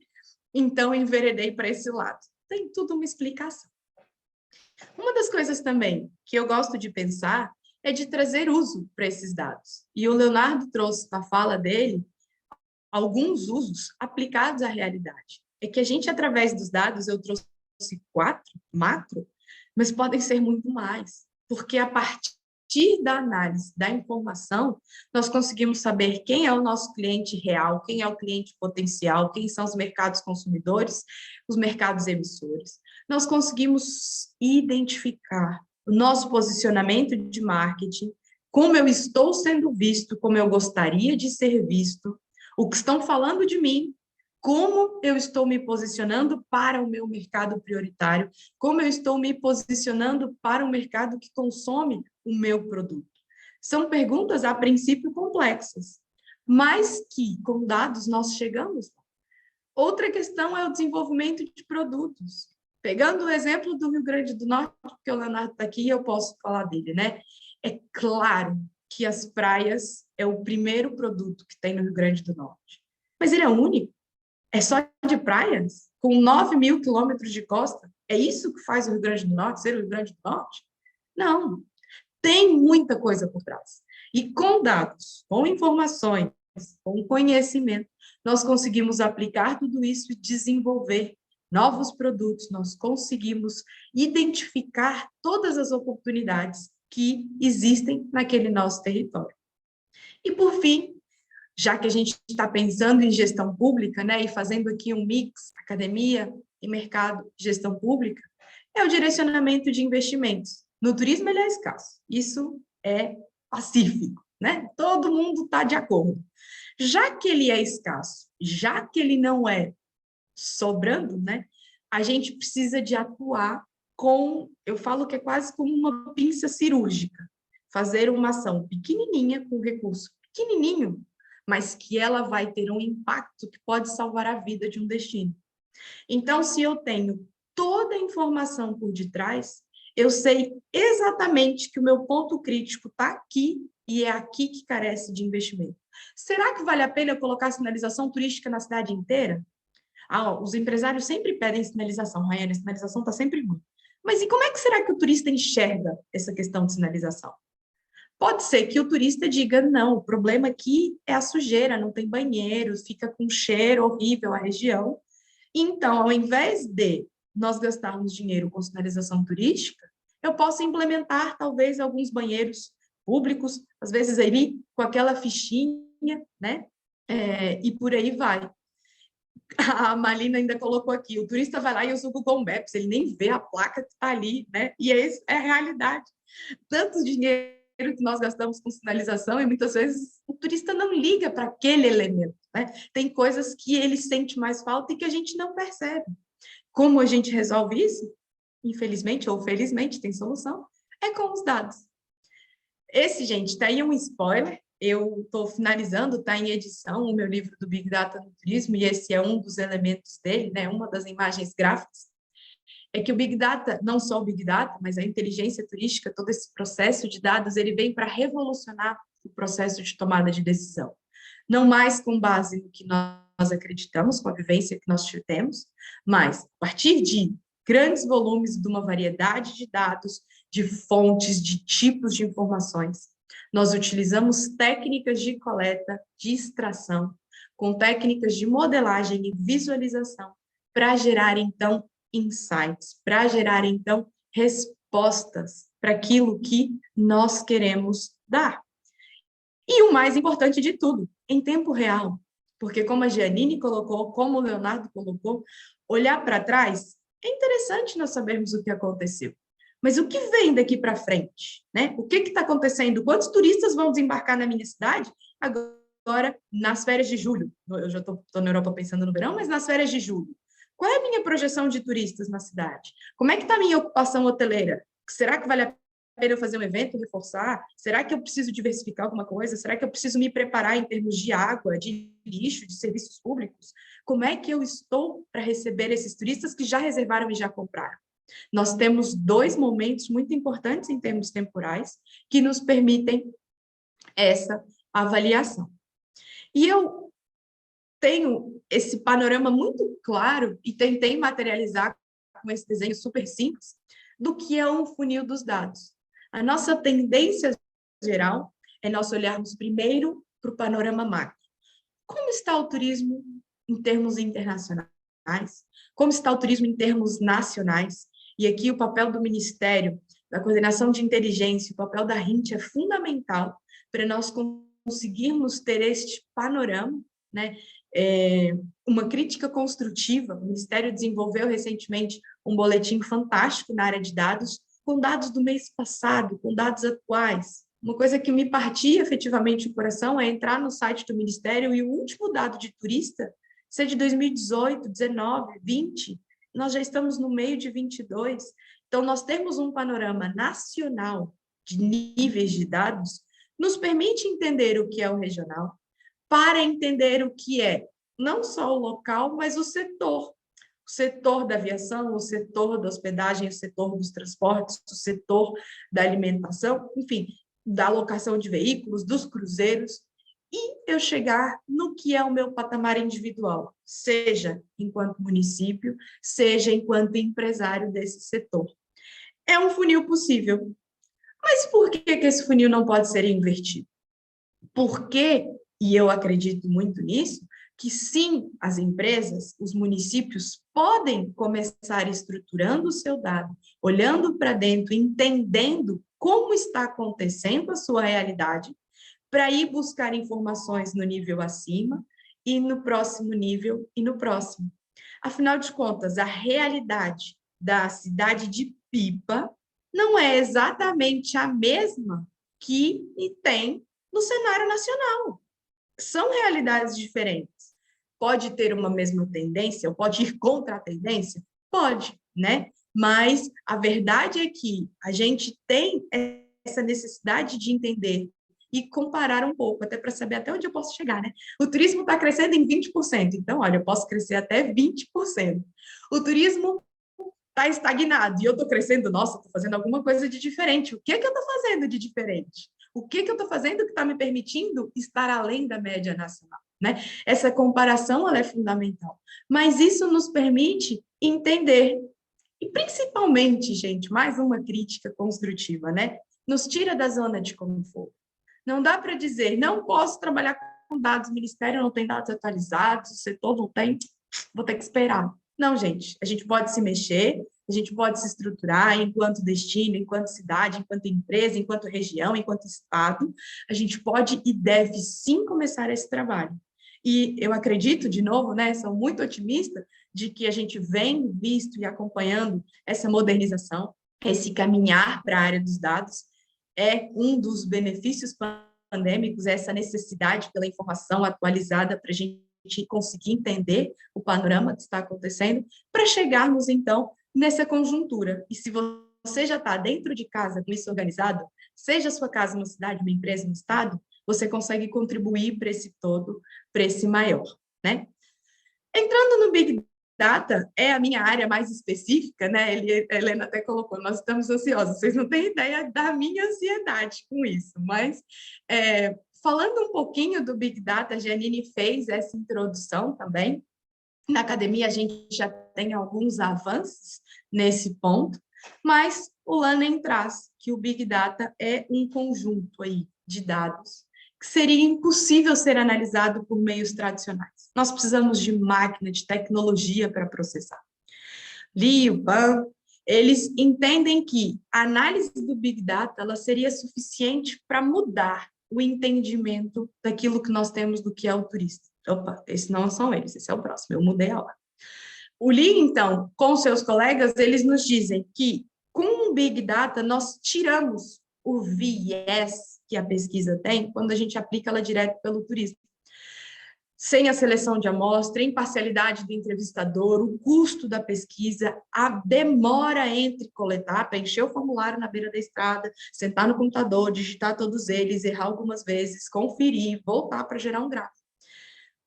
então, enveredei para esse lado. Tem tudo uma explicação. Uma das coisas também que eu gosto de pensar é de trazer uso para esses dados. E o Leonardo trouxe na fala dele alguns usos aplicados à realidade. É que a gente, através dos dados, eu trouxe 4 macro, mas podem ser muito mais, porque a partir da análise da informação, nós conseguimos saber quem é o nosso cliente real, quem é o cliente potencial, quem são os mercados consumidores, os mercados emissores. Nós conseguimos identificar o nosso posicionamento de marketing, como eu estou sendo visto, como eu gostaria de ser visto, o que estão falando de mim, como eu estou me posicionando para o meu mercado prioritário, como eu estou me posicionando para o mercado que consome o meu produto. São perguntas, a princípio, complexas, mas que, com dados, nós chegamos. Outra questão é o desenvolvimento de produtos. Pegando o exemplo do Rio Grande do Norte, porque o Leonardo está aqui e eu posso falar dele, né? É claro que as praias é o primeiro produto que tem no Rio Grande do Norte. Mas ele é único? É só de praias? Com 9.000 quilômetros de costa? É isso que faz o Rio Grande do Norte ser o Rio Grande do Norte? Não. Tem muita coisa por trás. E com dados, com informações, com conhecimento, nós conseguimos aplicar tudo isso e desenvolver novos produtos, nós conseguimos identificar todas as oportunidades que existem naquele nosso território. E, por fim, já que a gente está pensando em gestão pública, né, e fazendo aqui um mix, academia e mercado, gestão pública, é o direcionamento de investimentos. No turismo ele é escasso, isso é pacífico, né? Todo mundo está de acordo. Já que ele é escasso, já que ele não é sobrando, né, a gente precisa de atuar com, eu falo que é quase como uma pinça cirúrgica, fazer uma ação pequenininha com recurso pequenininho, mas que ela vai ter um impacto que pode salvar a vida de um destino. Então, se eu tenho toda a informação por detrás, eu sei exatamente que o meu ponto crítico está aqui e é aqui que carece de investimento. Será que vale a pena eu colocar sinalização turística na cidade inteira? Os empresários sempre pedem sinalização, Raiane, a sinalização está sempre ruim. Mas e como é que será que o turista enxerga essa questão de sinalização? Pode ser que o turista diga, não, o problema aqui é a sujeira, não tem banheiros, fica com cheiro horrível a região. Então, ao invés de nós gastarmos dinheiro com sinalização turística, eu posso implementar, talvez, alguns banheiros públicos, às vezes ali com aquela fichinha, né? E por aí vai. A Malina ainda colocou aqui, o turista vai lá e usa o Google Maps, ele nem vê a placa que está ali, né? E essa é a realidade. Tanto dinheiro que nós gastamos com sinalização e muitas vezes o turista não liga para aquele elemento, né? Tem coisas que ele sente mais falta e que a gente não percebe. Como a gente resolve isso? Infelizmente ou felizmente, tem solução, é com os dados. Esse, gente, está aí um spoiler. Eu estou finalizando, está em edição o meu livro do Big Data no Turismo, e esse é um dos elementos dele, né? Uma das imagens gráficas. É que o Big Data, não só o Big Data, mas a inteligência turística, todo esse processo de dados, ele vem para revolucionar o processo de tomada de decisão. Não mais com base no que nós acreditamos, com a vivência que nós temos, mas a partir de grandes volumes de uma variedade de dados, de fontes, de tipos de informações. Nós utilizamos técnicas de coleta, de extração, com técnicas de modelagem e visualização, para gerar, então, insights, para gerar, então, respostas para aquilo que nós queremos dar. E o mais importante de tudo, em tempo real, porque como a Giannini colocou, como o Leonardo colocou, olhar para trás, é interessante nós sabermos o que aconteceu. Mas o que vem daqui para frente? Né? O que está acontecendo? Quantos turistas vão desembarcar na minha cidade agora nas férias de julho? Eu já estou na Europa pensando no verão, mas nas férias de julho. Qual é a minha projeção de turistas na cidade? Como é que está a minha ocupação hoteleira? Será que vale a pena eu fazer um evento, reforçar? Será que eu preciso diversificar alguma coisa? Será que eu preciso me preparar em termos de água, de lixo, de serviços públicos? Como é que eu estou para receber esses turistas que já reservaram e já compraram? Nós temos 2 momentos muito importantes em termos temporais que nos permitem essa avaliação. E eu tenho esse panorama muito claro e tentei materializar com esse desenho super simples do que é um funil dos dados. A nossa tendência geral é nós olharmos primeiro para o panorama macro. Como está o turismo em termos internacionais? Como está o turismo em termos nacionais? E aqui o papel do Ministério, da Coordenação de Inteligência, o papel da RINT é fundamental para nós conseguirmos ter este panorama, né? Uma crítica construtiva. O Ministério desenvolveu recentemente um boletim fantástico na área de dados, com dados do mês passado, com dados atuais. Uma coisa que me partia efetivamente o coração é entrar no site do Ministério e o último dado de turista ser de 2018, 19, 20, nós já estamos no meio de 22, então nós temos um panorama nacional de níveis de dados, nos permite entender o que é o regional, para entender o que é não só o local, mas o setor da aviação, o setor da hospedagem, o setor dos transportes, o setor da alimentação, enfim, da alocação de veículos, dos cruzeiros. e eu chegar no que é o meu patamar individual, seja enquanto município, seja enquanto empresário desse setor. É um funil possível. Mas por que esse funil não pode ser invertido? Porque, e eu acredito muito nisso, que sim, as empresas, os municípios podem começar estruturando o seu dado, olhando para dentro, entendendo como está acontecendo a sua realidade, para ir buscar informações no nível acima e no próximo nível e no próximo. Afinal de contas, a realidade da cidade de Pipa não é exatamente a mesma que tem no cenário nacional. São realidades diferentes. Pode ter uma mesma tendência, ou pode ir contra a tendência? Pode, né? Mas a verdade é que a gente tem essa necessidade de entender e comparar um pouco, até para saber até onde eu posso chegar, né? O turismo está crescendo em 20%, então, olha, eu posso crescer até 20%. O turismo está estagnado e eu estou crescendo, nossa, estou fazendo alguma coisa de diferente. O que é que eu estou fazendo de diferente? O que é que eu estou fazendo que está me permitindo estar além da média nacional? Né? Essa comparação ela é fundamental. Mas isso nos permite entender, e principalmente, gente, mais uma crítica construtiva, né? Nos tira da zona de conforto. Não dá para dizer, não posso trabalhar com dados, o Ministério não tem dados atualizados, o setor não tem, vou ter que esperar. Não, gente, a gente pode se mexer, a gente pode se estruturar enquanto destino, enquanto cidade, enquanto empresa, enquanto região, enquanto estado, a gente pode e deve sim começar esse trabalho. E eu acredito, de novo, né, sou muito otimista de que a gente vem visto e acompanhando essa modernização, esse caminhar para a área dos dados, é um dos benefícios pandêmicos, essa necessidade pela informação atualizada para a gente conseguir entender o panorama que está acontecendo, para chegarmos, então, nessa conjuntura. E se você já está dentro de casa com isso organizado, seja a sua casa uma cidade, uma empresa, um estado, você consegue contribuir para esse todo, para esse maior, né? Entrando no Big Data, é a minha área mais específica, né? A Helena até colocou, nós estamos ansiosos, vocês não têm ideia da minha ansiedade com isso, mas falando um pouquinho do Big Data, a Janine fez essa introdução também. Na academia, a gente já tem alguns avanços nesse ponto, mas o Lannen traz que o Big Data é um conjunto aí de dados que seria impossível ser analisado por meios tradicionais. Nós precisamos de máquina, de tecnologia para processar. Lee e o Pan, eles entendem que a análise do Big Data ela seria suficiente para mudar o entendimento daquilo que nós temos do que é o turista. Opa, esses não são eles, esse é o próximo, eu mudei a hora. O Lee, então, com seus colegas, eles nos dizem que com o Big Data nós tiramos o viés que a pesquisa tem quando a gente aplica ela direto pelo turismo. Sem a seleção de amostra, imparcialidade do entrevistador, o custo da pesquisa, a demora entre coletar, preencher o formulário na beira da estrada, sentar no computador, digitar todos eles, errar algumas vezes, conferir, voltar para gerar um gráfico.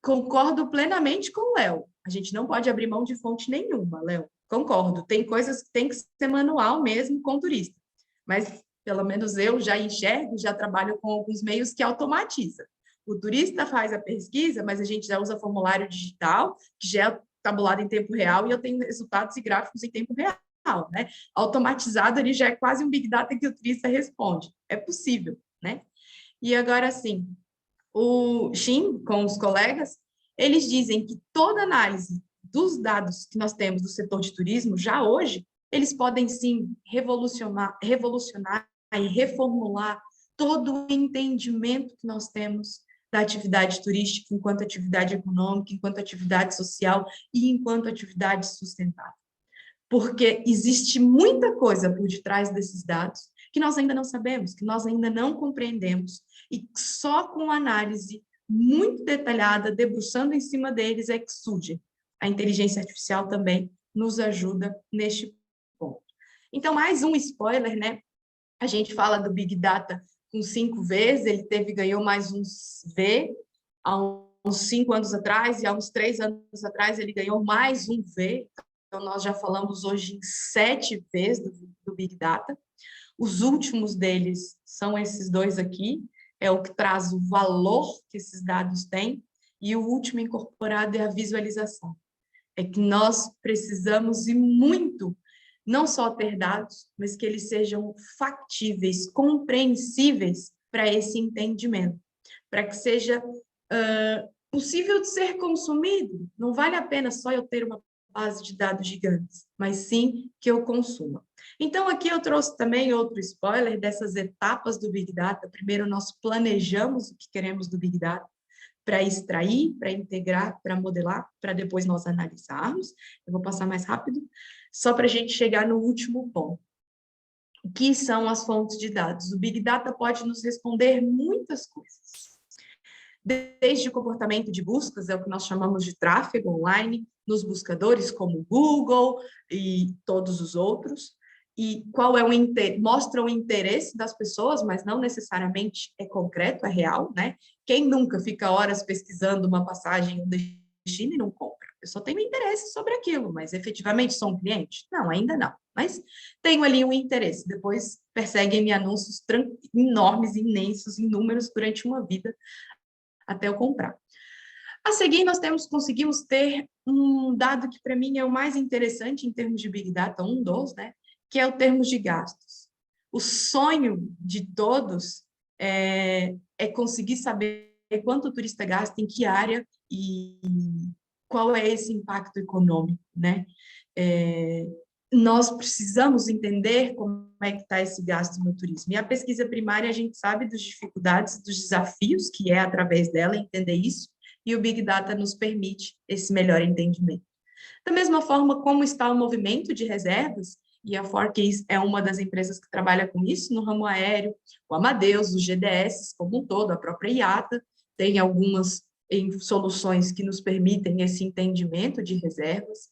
Concordo plenamente com o Léo. A gente não pode abrir mão de fonte nenhuma, Léo. Concordo. Tem coisas que tem que ser manual mesmo com o turista. Mas, pelo menos eu já enxergo, já trabalho com alguns meios que automatiza. O turista faz a pesquisa, mas a gente já usa formulário digital, que já é tabulado em tempo real, e eu tenho resultados e gráficos em tempo real, né? Automatizado, ele já é quase um Big Data que o turista responde. É possível, né? E agora, sim, o Shin, com os colegas, eles dizem que toda análise dos dados que nós temos do setor de turismo, já hoje, eles podem, sim, revolucionar e reformular todo o entendimento que nós temos da atividade turística enquanto atividade econômica, enquanto atividade social e enquanto atividade sustentável. Porque existe muita coisa por detrás desses dados que nós ainda não sabemos, que nós ainda não compreendemos, e só com análise muito detalhada, debruçando em cima deles, é que surge. A inteligência artificial também nos ajuda neste ponto. Então, mais um spoiler, né? A gente fala do Big Data com 5 Vs, ele ganhou mais uns V, há uns 5 anos atrás, e há uns 3 anos atrás ele ganhou mais um V, então nós já falamos hoje em 7 Vs do Big Data. Os últimos deles são esses dois aqui, é o que traz o valor que esses dados têm, e o último incorporado é a visualização. É que nós precisamos e muito, não só ter dados, mas que eles sejam factíveis, compreensíveis para esse entendimento, para que seja possível de ser consumido. Não vale a pena só eu ter uma base de dados gigantes, mas sim que eu consuma. Então, aqui eu trouxe também outro spoiler dessas etapas do Big Data. Primeiro, nós planejamos o que queremos do Big Data, para extrair, para integrar, para modelar, para depois nós analisarmos. Eu vou passar mais rápido, só para a gente chegar no último ponto. O que são as fontes de dados? O Big Data pode nos responder muitas coisas. Desde o comportamento de buscas, é o que nós chamamos de tráfego online, nos buscadores como Google e todos os outros, e qual é mostra o interesse das pessoas, mas não necessariamente é concreto, é real, né? Quem nunca fica horas pesquisando uma passagem, um destino e não compra? Eu só tenho interesse sobre aquilo, mas efetivamente sou um cliente? Não, ainda não. Mas tenho ali um interesse. Depois perseguem-me anúncios enormes, imensos, inúmeros durante uma vida até eu comprar. A seguir, nós conseguimos ter um dado que para mim é o mais interessante em termos de Big Data, um dos, né? Que é o termos de gastos. O sonho de todos é conseguir saber quanto o turista gasta, em que área e qual é esse impacto econômico, né? Nós precisamos entender como é que está esse gasto no turismo. E a pesquisa primária, a gente sabe das dificuldades, dos desafios, que é através dela entender isso, e o Big Data nos permite esse melhor entendimento. Da mesma forma, como está o movimento de reservas, e a Fourcase é uma das empresas que trabalha com isso no ramo aéreo, o Amadeus, os GDS como um todo, a própria IATA, tem algumas soluções que nos permitem esse entendimento de reservas.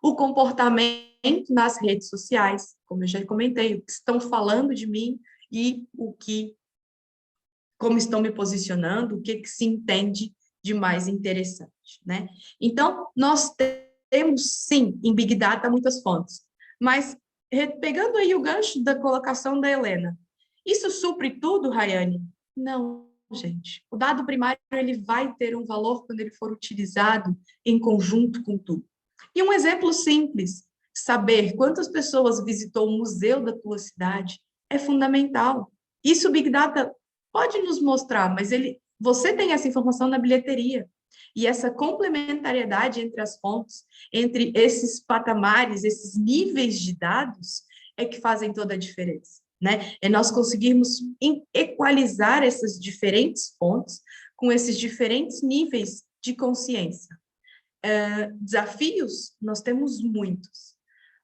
O comportamento nas redes sociais, como eu já comentei, o que estão falando de mim e como estão me posicionando, o que se entende de mais interessante, né? Então, nós temos, sim, em Big Data, muitas fontes, mas pegando aí o gancho da colocação da Helena, isso supre tudo, Rayane? Não, gente. O dado primário, ele vai ter um valor quando ele for utilizado em conjunto com tudo. E um exemplo simples, saber quantas pessoas visitou o museu da tua cidade é fundamental. Isso o Big Data pode nos mostrar, mas você tem essa informação na bilheteria. E essa complementariedade entre as fontes, entre esses patamares, esses níveis de dados, é que fazem toda a diferença, né? É nós conseguirmos equalizar essas diferentes fontes com esses diferentes níveis de consciência. Desafios, nós temos muitos,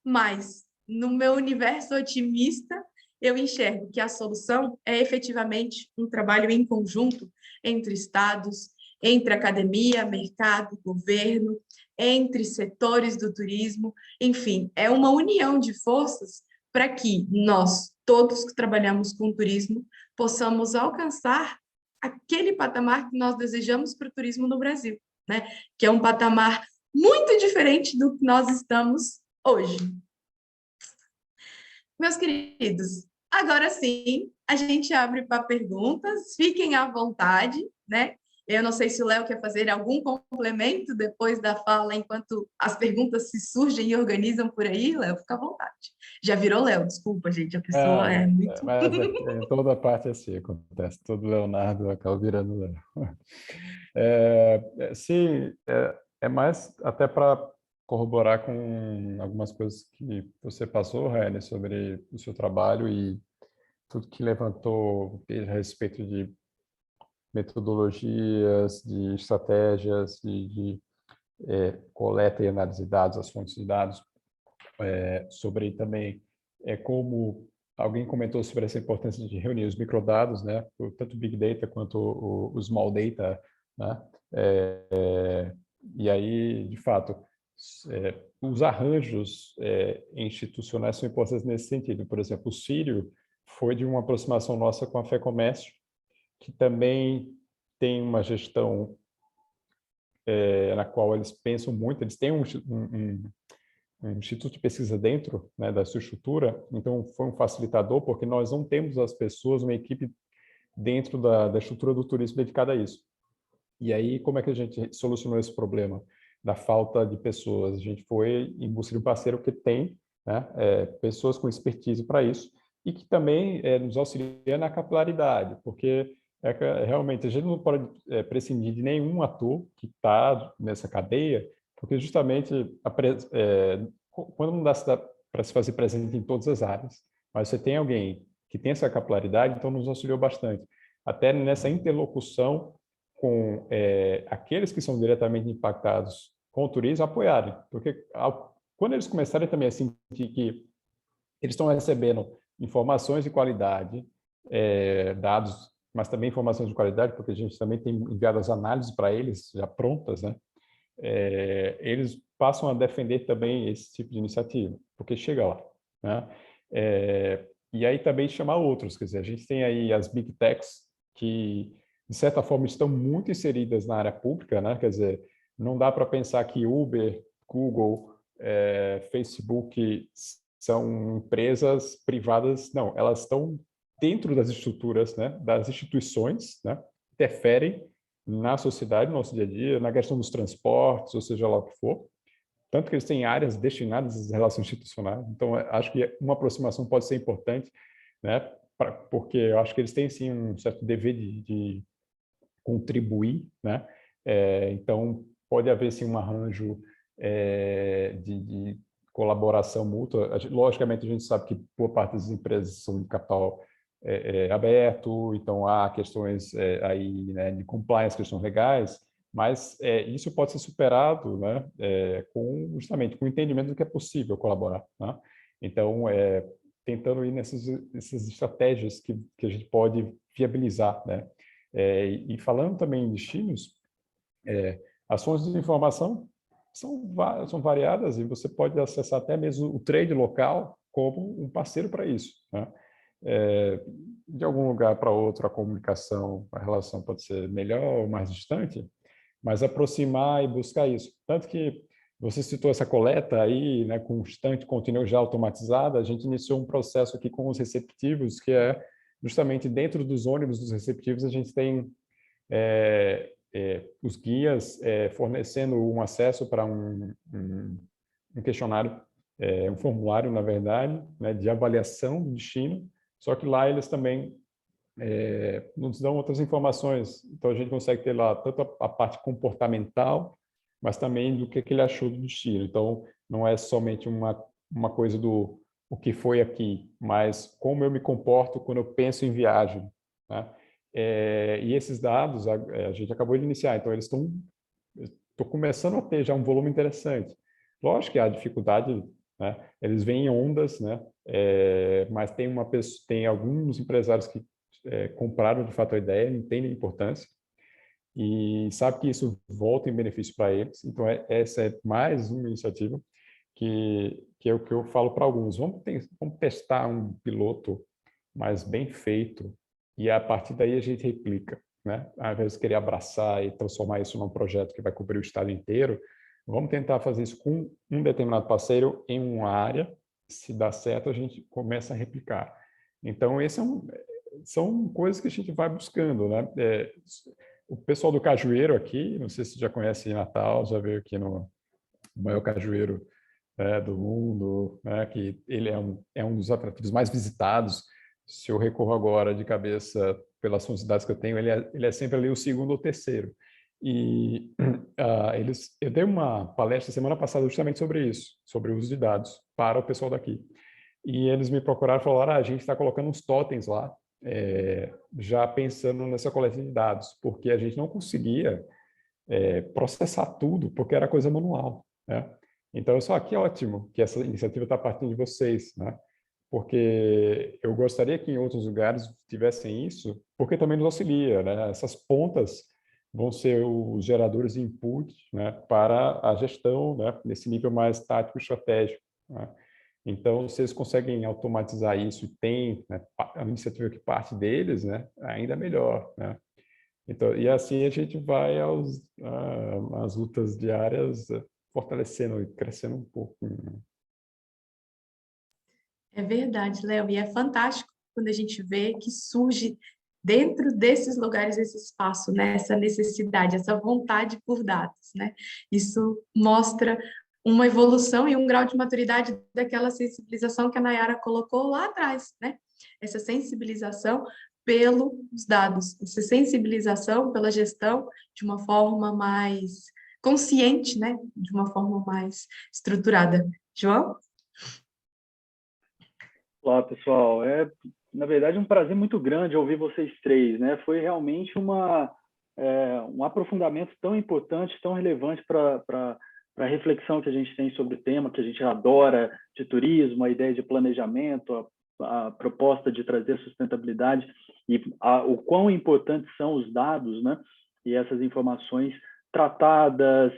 mas no meu universo otimista, eu enxergo que a solução é efetivamente um trabalho em conjunto entre estados, entre academia, mercado, governo, entre setores do turismo, enfim, é uma união de forças para que nós, todos que trabalhamos com turismo, possamos alcançar aquele patamar que nós desejamos para o turismo no Brasil, né? Que é um patamar muito diferente do que nós estamos hoje. Meus queridos, agora sim, a gente abre para perguntas, fiquem à vontade, né? Eu não sei se o Léo quer fazer algum complemento depois da fala, enquanto as perguntas se surgem e organizam por aí, Léo, fica à vontade. Já virou Léo, desculpa, gente, a pessoa é muito... Mas em toda parte assim acontece, todo Leonardo acaba virando Léo. Sim, é mais até para corroborar com algumas coisas que você passou, Rani, sobre o seu trabalho e tudo que levantou a respeito de metodologias, de estratégias, de coleta e análise de dados, as fontes de dados, sobre também como alguém comentou sobre essa importância de reunir os microdados, né, tanto o Big Data quanto o Small Data, né, e aí, de fato, os arranjos institucionais são importantes nesse sentido. Por exemplo, o Círio foi de uma aproximação nossa com a FEComércio, que também tem uma gestão na qual eles pensam muito, eles têm um instituto de pesquisa dentro, né, da sua estrutura, então foi um facilitador, porque nós não temos as pessoas, uma equipe dentro da estrutura do turismo dedicada a isso. E aí, como é que a gente solucionou esse problema da falta de pessoas? A gente foi em busca de um parceiro que tem, né, pessoas com expertise para isso e que também nos auxilia na capilaridade, porque realmente a gente não pode prescindir de nenhum ator que está nessa cadeia, porque justamente quando não dá para se fazer presente em todas as áreas, mas você tem alguém que tem essa capilaridade, então nos auxiliou bastante. Até nessa interlocução com aqueles que são diretamente impactados com o turismo, apoiarem. Porque quando eles começarem também a sentir que eles estão recebendo informações de qualidade, dados, mas também informações de qualidade, porque a gente também tem enviado as análises para eles, já prontas, né? Eles passam a defender também esse tipo de iniciativa, porque chega lá, né? E aí também chamar outros, quer dizer, a gente tem aí as Big Techs que, de certa forma, estão muito inseridas na área pública, né? Quer dizer, não dá para pensar que Uber, Google, Facebook são empresas privadas, não, elas estão dentro das estruturas, né? Das instituições, né? Interferem na sociedade, no nosso dia a dia, na questão dos transportes, ou seja lá o que for. Tanto que eles têm áreas destinadas às relações institucionais. Então, acho que uma aproximação pode ser importante, né? Porque eu acho que eles têm, sim, um certo dever de contribuir, né? Então, pode haver, sim, um arranjo de colaboração mútua. Logicamente, a gente sabe que boa parte das empresas são de capital aberto, então há questões aí, né, de compliance, questões legais, mas isso pode ser superado, né, justamente com o entendimento do que é possível colaborar, né? Então, tentando ir nessas estratégias que a gente pode viabilizar, né? E falando também em destinos, as fontes de informação são variadas e você pode acessar até mesmo o trade local como um parceiro para isso, né? De algum lugar para outro, a comunicação, a relação pode ser melhor ou mais distante, mas aproximar e buscar isso. Tanto que você citou essa coleta aí, né, constante, contínua, já automatizada. A gente iniciou um processo aqui com os receptivos, que é justamente dentro dos ônibus dos receptivos, a gente tem os guias fornecendo um acesso para um questionário, um formulário, na verdade, né, de avaliação do destino, só que lá eles também nos dão outras informações. Então, a gente consegue ter lá tanto a parte comportamental, mas também do que ele achou do destino. Então, não é somente uma coisa do o que foi aqui, mas como eu me comporto quando eu penso em viagem, né? E esses dados a gente acabou de iniciar, então eles estou começando a ter já um volume interessante. Lógico que há dificuldade, né? Eles vêm em ondas, né? Mas tem alguns empresários que compraram de fato a ideia, entendem a importância e sabe que isso volta em benefício para eles. Então, essa é mais uma iniciativa que é o que eu falo para alguns. Vamos testar um piloto mais bem feito e a partir daí a gente replica, né? Ao invés de querer abraçar e transformar isso num projeto que vai cobrir o estado inteiro, vamos tentar fazer isso com um determinado parceiro em uma área. Se dá certo, a gente começa a replicar. Então, são coisas que a gente vai buscando, né? O pessoal do Cajueiro aqui, não sei se já conhece Natal, já veio aqui no maior cajueiro do mundo, né? Que ele é um dos atrativos mais visitados. Se eu recorro agora de cabeça pelas cidades que eu tenho, ele é sempre ali o segundo ou terceiro. E eu dei uma palestra semana passada justamente sobre isso, sobre o uso de dados para o pessoal daqui. E eles me procuraram e falaram, a gente está colocando uns totens lá, já pensando nessa coleta de dados, porque a gente não conseguia processar tudo, porque era coisa manual, né? Então, que ótimo que essa iniciativa está partindo de vocês, né? Porque eu gostaria que em outros lugares tivessem isso, porque também nos auxilia, né? Essas pontas vão ser os geradores de input, né, para a gestão, né, nesse nível mais tático e estratégico, né? Então, se eles conseguem automatizar isso e tem, né, a iniciativa que parte deles, né, ainda melhor, né? Então, e assim a gente vai às lutas diárias, fortalecendo e crescendo um pouco. É verdade, Léo, e é fantástico quando a gente vê que surge dentro desses lugares, esse espaço, né? Essa necessidade, essa vontade por dados, né? Isso mostra uma evolução e um grau de maturidade daquela sensibilização que a Nayara colocou lá atrás, né? Essa sensibilização pelos dados, essa sensibilização pela gestão de uma forma mais consciente, né? De uma forma mais estruturada. João? Olá, pessoal. Na verdade, um prazer muito grande ouvir vocês três, né? Foi realmente um aprofundamento tão importante, tão relevante para a reflexão que a gente tem sobre o tema, que a gente adora, de turismo, a ideia de planejamento, a proposta de trazer sustentabilidade e o quão importantes são os dados, né? E essas informações tratadas,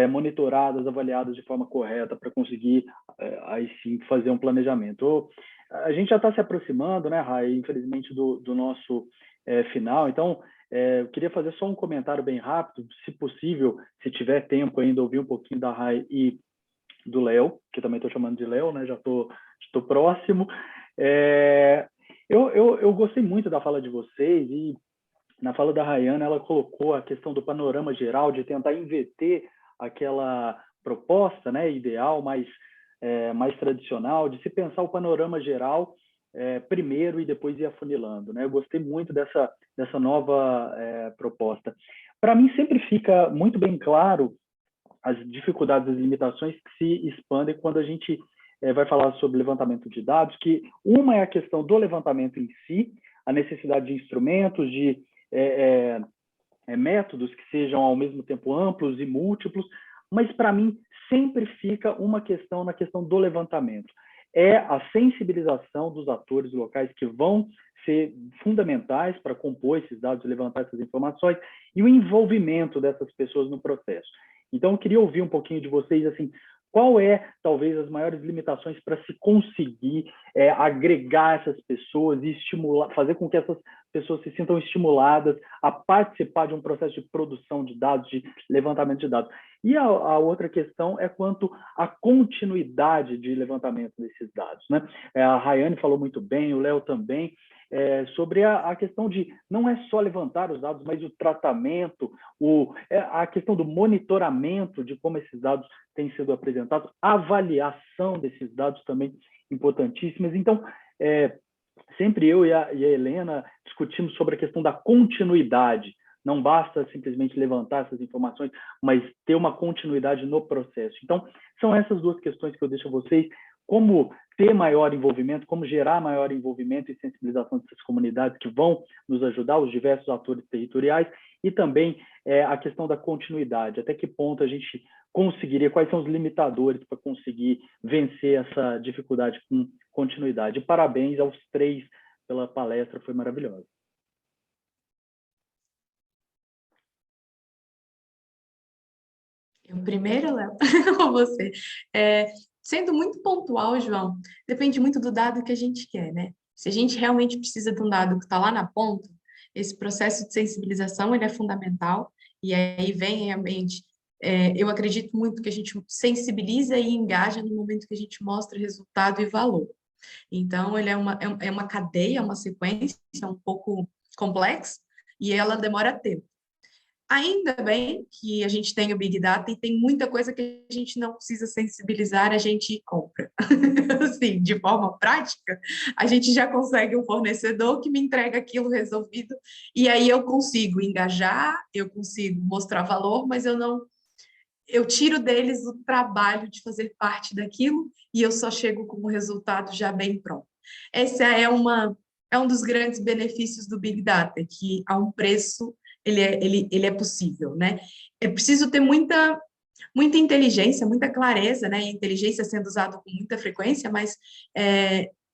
monitoradas, avaliadas de forma correta para conseguir, aí sim, fazer um planejamento. A gente já está se aproximando, né, Rai, infelizmente, do nosso final. Então, eu queria fazer só um comentário bem rápido, se possível, se tiver tempo ainda, ouvir um pouquinho da Rai e do Léo, que também estou chamando de Léo, né, já estou próximo. Eu gostei muito da fala de vocês e na fala da Rayana, ela colocou a questão do panorama geral, de tentar inverter aquela proposta, né, ideal, mais tradicional, de se pensar o panorama geral primeiro e depois ir afunilando, né? Eu gostei muito dessa nova proposta. Para mim, sempre fica muito bem claro as dificuldades, as limitações que se expandem quando a gente vai falar sobre levantamento de dados, que uma é a questão do levantamento em si, a necessidade de instrumentos, de métodos que sejam ao mesmo tempo amplos e múltiplos, mas para mim sempre fica uma questão na questão do levantamento. É a sensibilização dos atores locais que vão ser fundamentais para compor esses dados e levantar essas informações e o envolvimento dessas pessoas no processo. Então, eu queria ouvir um pouquinho de vocês, assim, qual talvez, as maiores limitações para se conseguir agregar essas pessoas e estimular, fazer com que essas pessoas se sintam estimuladas a participar de um processo de produção de dados, de levantamento de dados. E a outra questão é quanto à continuidade de levantamento desses dados, né? A Rayane falou muito bem, o Léo também, sobre a questão de não é só levantar os dados, mas o tratamento, a questão do monitoramento de como esses dados têm sido apresentados, a avaliação desses dados também importantíssimas. Então, sempre eu e a Helena discutimos sobre a questão da continuidade. Não basta simplesmente levantar essas informações, mas ter uma continuidade no processo. Então, são essas duas questões que eu deixo a vocês. Como ter maior envolvimento, como gerar maior envolvimento e sensibilização dessas comunidades que vão nos ajudar, os diversos atores territoriais, e também a questão da continuidade. Até que ponto a gente conseguiria, quais são os limitadores para conseguir vencer essa dificuldade com continuidade. Parabéns aos três pela palestra, foi maravilhosa. Eu primeiro, Léo, ou você? Sendo muito pontual, João, depende muito do dado que a gente quer, né? Se a gente realmente precisa de um dado que está lá na ponta, esse processo de sensibilização ele é fundamental, e aí vem realmente, eu acredito muito que a gente sensibiliza e engaja no momento que a gente mostra resultado e valor. Então, ele é uma cadeia, uma sequência um pouco complexa, e ela demora tempo. Ainda bem que a gente tem o Big Data e tem muita coisa que a gente não precisa sensibilizar, a gente compra. Assim, de forma prática, a gente já consegue um fornecedor que me entrega aquilo resolvido, e aí eu consigo engajar, eu consigo mostrar valor, mas eu tiro deles o trabalho de fazer parte daquilo e eu só chego com o resultado já bem pronto. Esse é um dos grandes benefícios do Big Data, que a um preço ele é possível, né? É preciso ter muita inteligência, muita clareza, né? E inteligência sendo usado com muita frequência, mas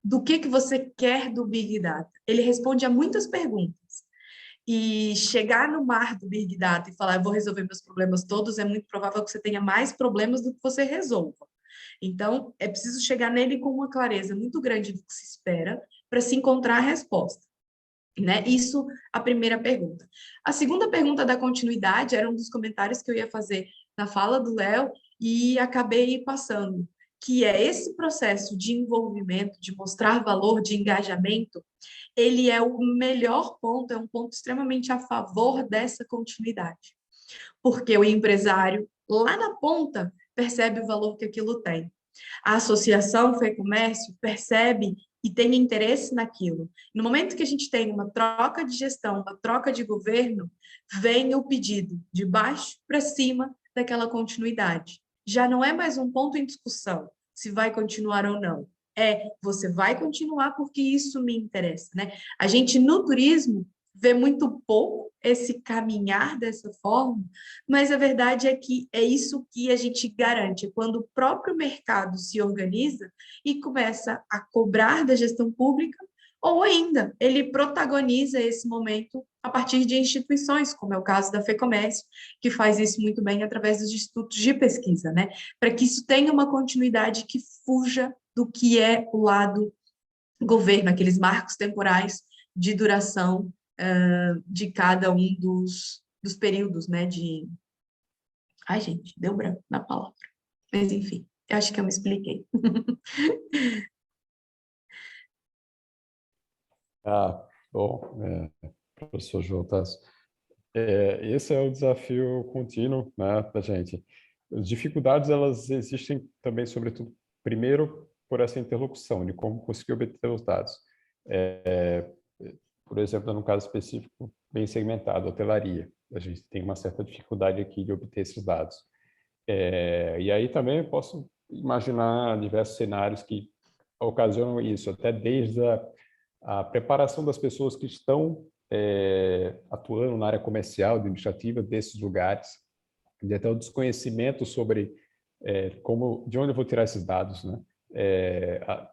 do que você quer do Big Data? Ele responde a muitas perguntas. E chegar no mar do Big Data e falar, eu vou resolver meus problemas todos, é muito provável que você tenha mais problemas do que você resolva. Então, é preciso chegar nele com uma clareza muito grande do que se espera para se encontrar a resposta. Né? Isso, a primeira pergunta. A segunda pergunta da continuidade era um dos comentários que eu ia fazer na fala do Léo e acabei passando, que é esse processo de envolvimento, de mostrar valor, de engajamento, ele é o melhor ponto, é um ponto extremamente a favor dessa continuidade. Porque o empresário, lá na ponta, percebe o valor que aquilo tem. A associação FEComércio percebe e tem interesse naquilo. No momento que a gente tem uma troca de gestão, uma troca de governo, vem o pedido de baixo para cima daquela continuidade. Já não é mais um ponto em discussão se vai continuar ou não. Você vai continuar porque isso me interessa, né? A gente, no turismo, vê muito pouco esse caminhar dessa forma, mas a verdade é que é isso que a gente garante, quando o próprio mercado se organiza e começa a cobrar da gestão pública, ou ainda, ele protagoniza esse momento a partir de instituições, como é o caso da FEComércio, que faz isso muito bem através dos institutos de pesquisa, né? Para que isso tenha uma continuidade que fuja do que é o lado governo, aqueles marcos temporais de duração de cada um dos períodos, né? Ai, gente, deu branco na palavra. Mas, enfim, eu acho que eu me expliquei. Bom, professor João Tasso, esse é o desafio contínuo, né, da gente. As dificuldades, elas existem também, sobretudo, primeiro, por essa interlocução, de como conseguir obter os dados. Por exemplo, no caso específico, bem segmentado, hotelaria. A gente tem uma certa dificuldade aqui de obter esses dados. E aí também eu posso imaginar diversos cenários que ocasionam isso, até desde a preparação das pessoas que estão atuando na área comercial, administrativa desses lugares, e até o desconhecimento sobre de onde eu vou tirar esses dados, né?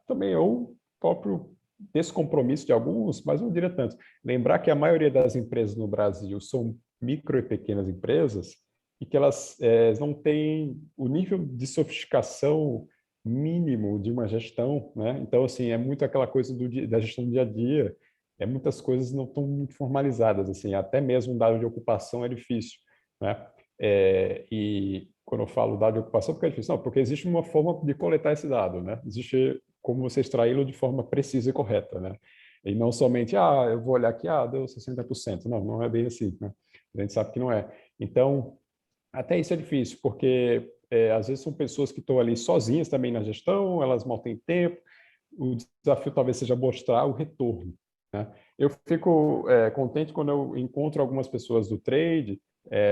Também o próprio descompromisso de alguns, mas não diria tanto. Lembrar que a maioria das empresas no Brasil são micro e pequenas empresas e que elas não têm o nível de sofisticação mínimo de uma gestão, né? Então, assim, é muito aquela coisa da gestão do dia a dia, muitas coisas não estão muito formalizadas, assim, até mesmo um dado de ocupação é difícil, né? E quando eu falo dado de ocupação, porque é difícil? Não, porque existe uma forma de coletar esse dado, né? Existe como você extraí-lo de forma precisa e correta, né? E não somente, eu vou olhar aqui, deu 60%. Não, não é bem assim, né? A gente sabe que não é. Então, até isso é difícil, porque às vezes são pessoas que estão ali sozinhas também na gestão, elas mal têm tempo, o desafio talvez seja mostrar o retorno, né? Eu fico contente quando eu encontro algumas pessoas do trade,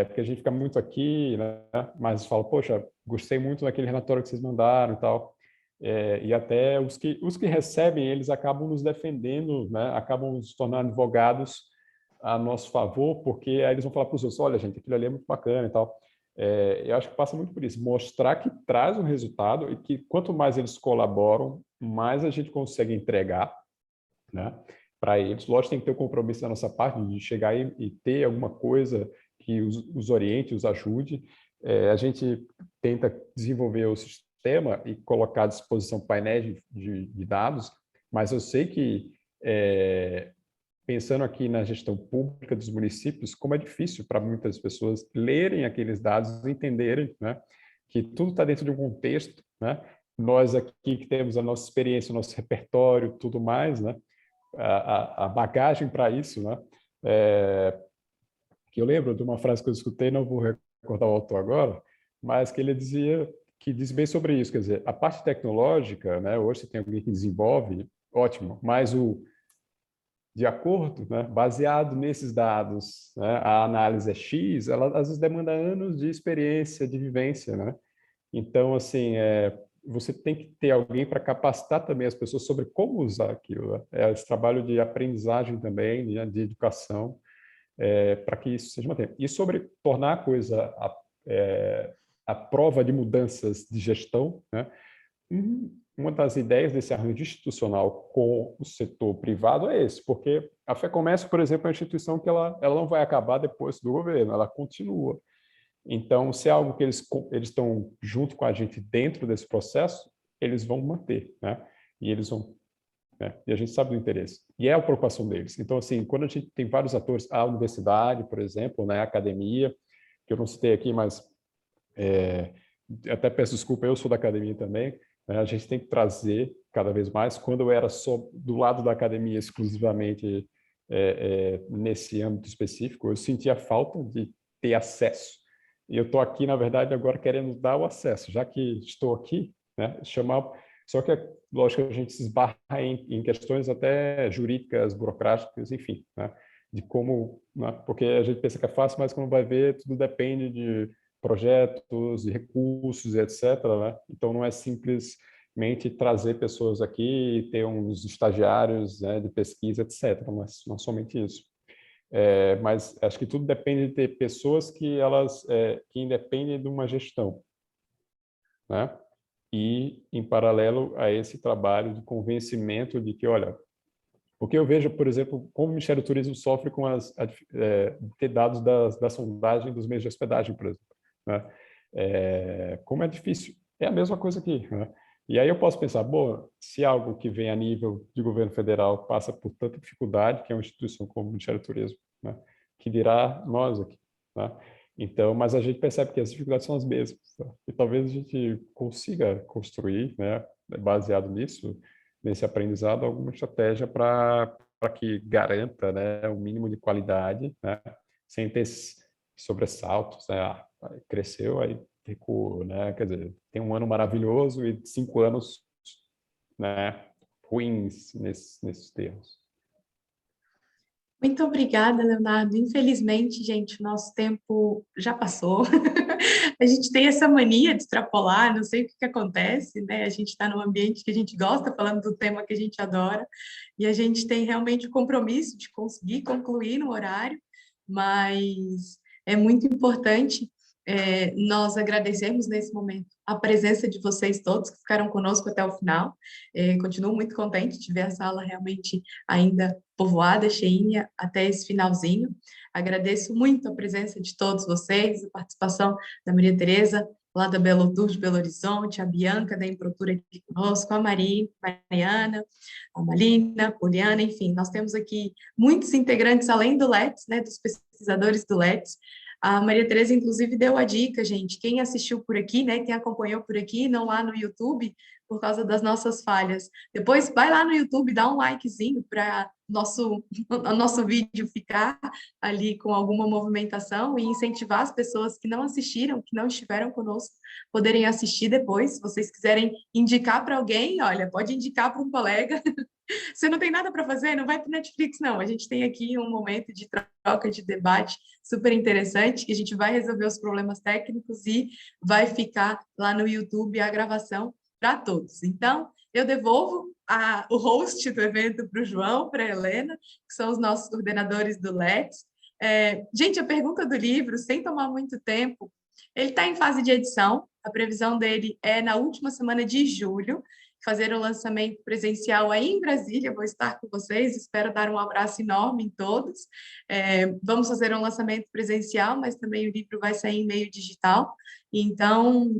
porque a gente fica muito aqui, né? Mas fala, poxa, gostei muito daquele relatório que vocês mandaram e tal. E até os que recebem, eles acabam nos defendendo, né? Acabam se tornando advogados a nosso favor, porque aí eles vão falar para os outros, olha, gente, aquilo ali é muito bacana e tal. Eu acho que passa muito por isso, mostrar que traz um resultado e que quanto mais eles colaboram, mais a gente consegue entregar, né, para eles. Lógico, tem que ter o compromisso da nossa parte de chegar e ter alguma coisa que os oriente, os ajude. A gente tenta desenvolver o sistema e colocar à disposição painéis de dados, mas eu sei que, pensando aqui na gestão pública dos municípios, como é difícil para muitas pessoas lerem aqueles dados e entenderem, né, que tudo está dentro de um contexto, né? Nós aqui que temos a nossa experiência, o nosso repertório, tudo mais, né? A bagagem para isso, né? Que eu lembro de uma frase que eu escutei, não vou recordar o autor agora, mas que ele dizia que diz bem sobre isso, quer dizer, a parte tecnológica, né? Hoje você tem alguém que desenvolve, ótimo, mas de acordo, né, baseado nesses dados, né, a análise é X, ela às vezes demanda anos de experiência, de vivência, né? Então, assim, você tem que ter alguém para capacitar também as pessoas sobre como usar aquilo, né? Esse trabalho de aprendizagem também, né, de educação, para que isso seja mantido. E sobre tornar a coisa a prova de mudanças de gestão, né? Uma das ideias desse arranjo institucional com o setor privado é esse, porque a FEComércio, por exemplo, é uma instituição que ela não vai acabar depois do governo, ela continua. Então, se é algo que eles estão junto com a gente dentro desse processo, eles vão manter, né? E eles vão, né? E a gente sabe do interesse. E é a preocupação deles. Então, assim, quando a gente tem vários atores, a universidade, por exemplo, né, a academia, que eu não citei aqui, mas até peço desculpa, eu sou da academia também. né? A gente tem que trazer cada vez mais. Quando eu era só do lado da academia exclusivamente nesse âmbito específico, eu sentia falta de ter acesso. E eu estou aqui, na verdade, agora querendo dar o acesso, já que estou aqui, né, chamar. Só que, lógico, a gente se esbarra em questões até jurídicas, burocráticas, enfim, né, de como, né, porque a gente pensa que é fácil, mas quando vai ver, tudo depende de projetos, de recursos, etc., né? Então, não é simplesmente trazer pessoas aqui e ter uns estagiários, né, de pesquisa, etc., mas não somente isso. Mas acho que tudo depende de ter pessoas que que independem de uma gestão, né? E, em paralelo a esse trabalho de convencimento de que, olha, porque eu vejo, por exemplo, como o Ministério do Turismo sofre com ter dados da sondagem dos meios de hospedagem, por exemplo, né? Como é difícil. É a mesma coisa aqui, né? E aí eu posso pensar, bom, se algo que vem a nível de governo federal passa por tanta dificuldade, que é uma instituição como o Ministério do Turismo, né, que dirá nós aqui, né? Então, mas a gente percebe que as dificuldades são as mesmas, tá? E talvez a gente consiga construir, né, baseado nisso, nesse aprendizado, alguma estratégia para que garanta, né, o mínimo de qualidade, né, sem ter sobressaltos, né? Cresceu, aí recuo, né? Quer dizer, tem um ano maravilhoso e 5 anos, né, ruins nesses termos. Muito obrigada, Leonardo. Infelizmente, gente, o nosso tempo já passou. A gente tem essa mania de extrapolar, não sei o que acontece, né? A gente está num ambiente que a gente gosta, falando do tema que a gente adora, e a gente tem realmente o compromisso de conseguir concluir no horário, mas é muito importante nós agradecemos nesse momento a presença de vocês todos que ficaram conosco até o final. Continuo muito contente de ver a sala realmente ainda povoada, cheinha, até esse finalzinho. Agradeço muito a presença de todos vocês, a participação da Maria Tereza, lá da Belo Tour de Belo Horizonte, a Bianca da Improtura aqui conosco, a Mariana, a Malina, a Poliana, enfim, nós temos aqui muitos integrantes, além do LETS, né, dos pesquisadores do LETS. A Maria Tereza, inclusive, deu a dica, gente, quem assistiu por aqui, né, quem acompanhou por aqui, não lá no YouTube, por causa das nossas falhas. Depois, vai lá no YouTube, dá um likezinho para o nosso vídeo ficar ali com alguma movimentação e incentivar as pessoas que não assistiram, que não estiveram conosco, poderem assistir depois. Se vocês quiserem indicar para alguém, olha, pode indicar para um colega. Você não tem nada para fazer? Não vai para o Netflix, não. A gente tem aqui um momento de troca, de debate super interessante, que a gente vai resolver os problemas técnicos e vai ficar lá no YouTube a gravação para todos. Então, eu devolvo o host do evento para o João, para a Helena, que são os nossos coordenadores do LETS. Gente, a pergunta do livro, sem tomar muito tempo, ele está em fase de edição, a previsão dele é na última semana de julho, fazer o lançamento presencial aí em Brasília, vou estar com vocês, espero dar um abraço enorme em todos. Vamos fazer um lançamento presencial, mas também o livro vai sair em meio digital, então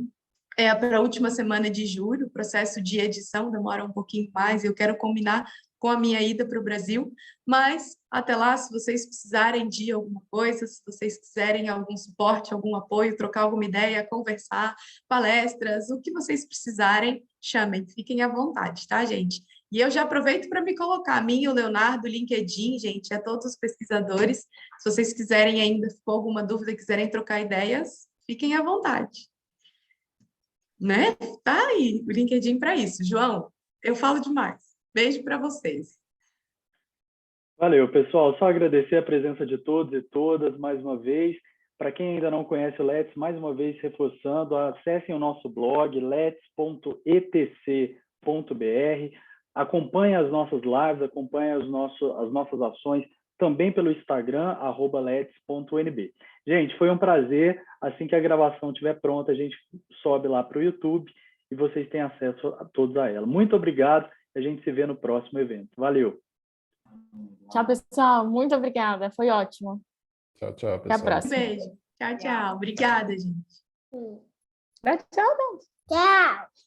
para a última semana de julho, o processo de edição demora um pouquinho mais, eu quero combinar com a minha ida para o Brasil, mas até lá, se vocês precisarem de alguma coisa, se vocês quiserem algum suporte, algum apoio, trocar alguma ideia, conversar, palestras, o que vocês precisarem, chamem, fiquem à vontade, tá, gente? E eu já aproveito para me colocar, a mim e o Leonardo, LinkedIn, gente, a todos os pesquisadores, se vocês quiserem ainda, ficou alguma dúvida, quiserem trocar ideias, fiquem à vontade. Né? Tá aí o LinkedIn para isso. João, eu falo demais. Beijo para vocês. Valeu, pessoal. Só agradecer a presença de todos e todas mais uma vez. Para quem ainda não conhece o LETS, mais uma vez reforçando, acessem o nosso blog lets.etc.br, acompanhem as nossas lives, acompanhem as nossas ações também pelo Instagram, @lets.nb. Gente, foi um prazer. Assim que a gravação estiver pronta, a gente sobe lá para o YouTube e vocês têm acesso a todos a ela. Muito obrigado. A gente se vê no próximo evento. Valeu. Tchau, pessoal. Muito obrigada. Foi ótimo. Tchau, tchau, pessoal. Até a próxima. Beijo. Tchau, tchau. Obrigada, gente. Tchau, Tchau.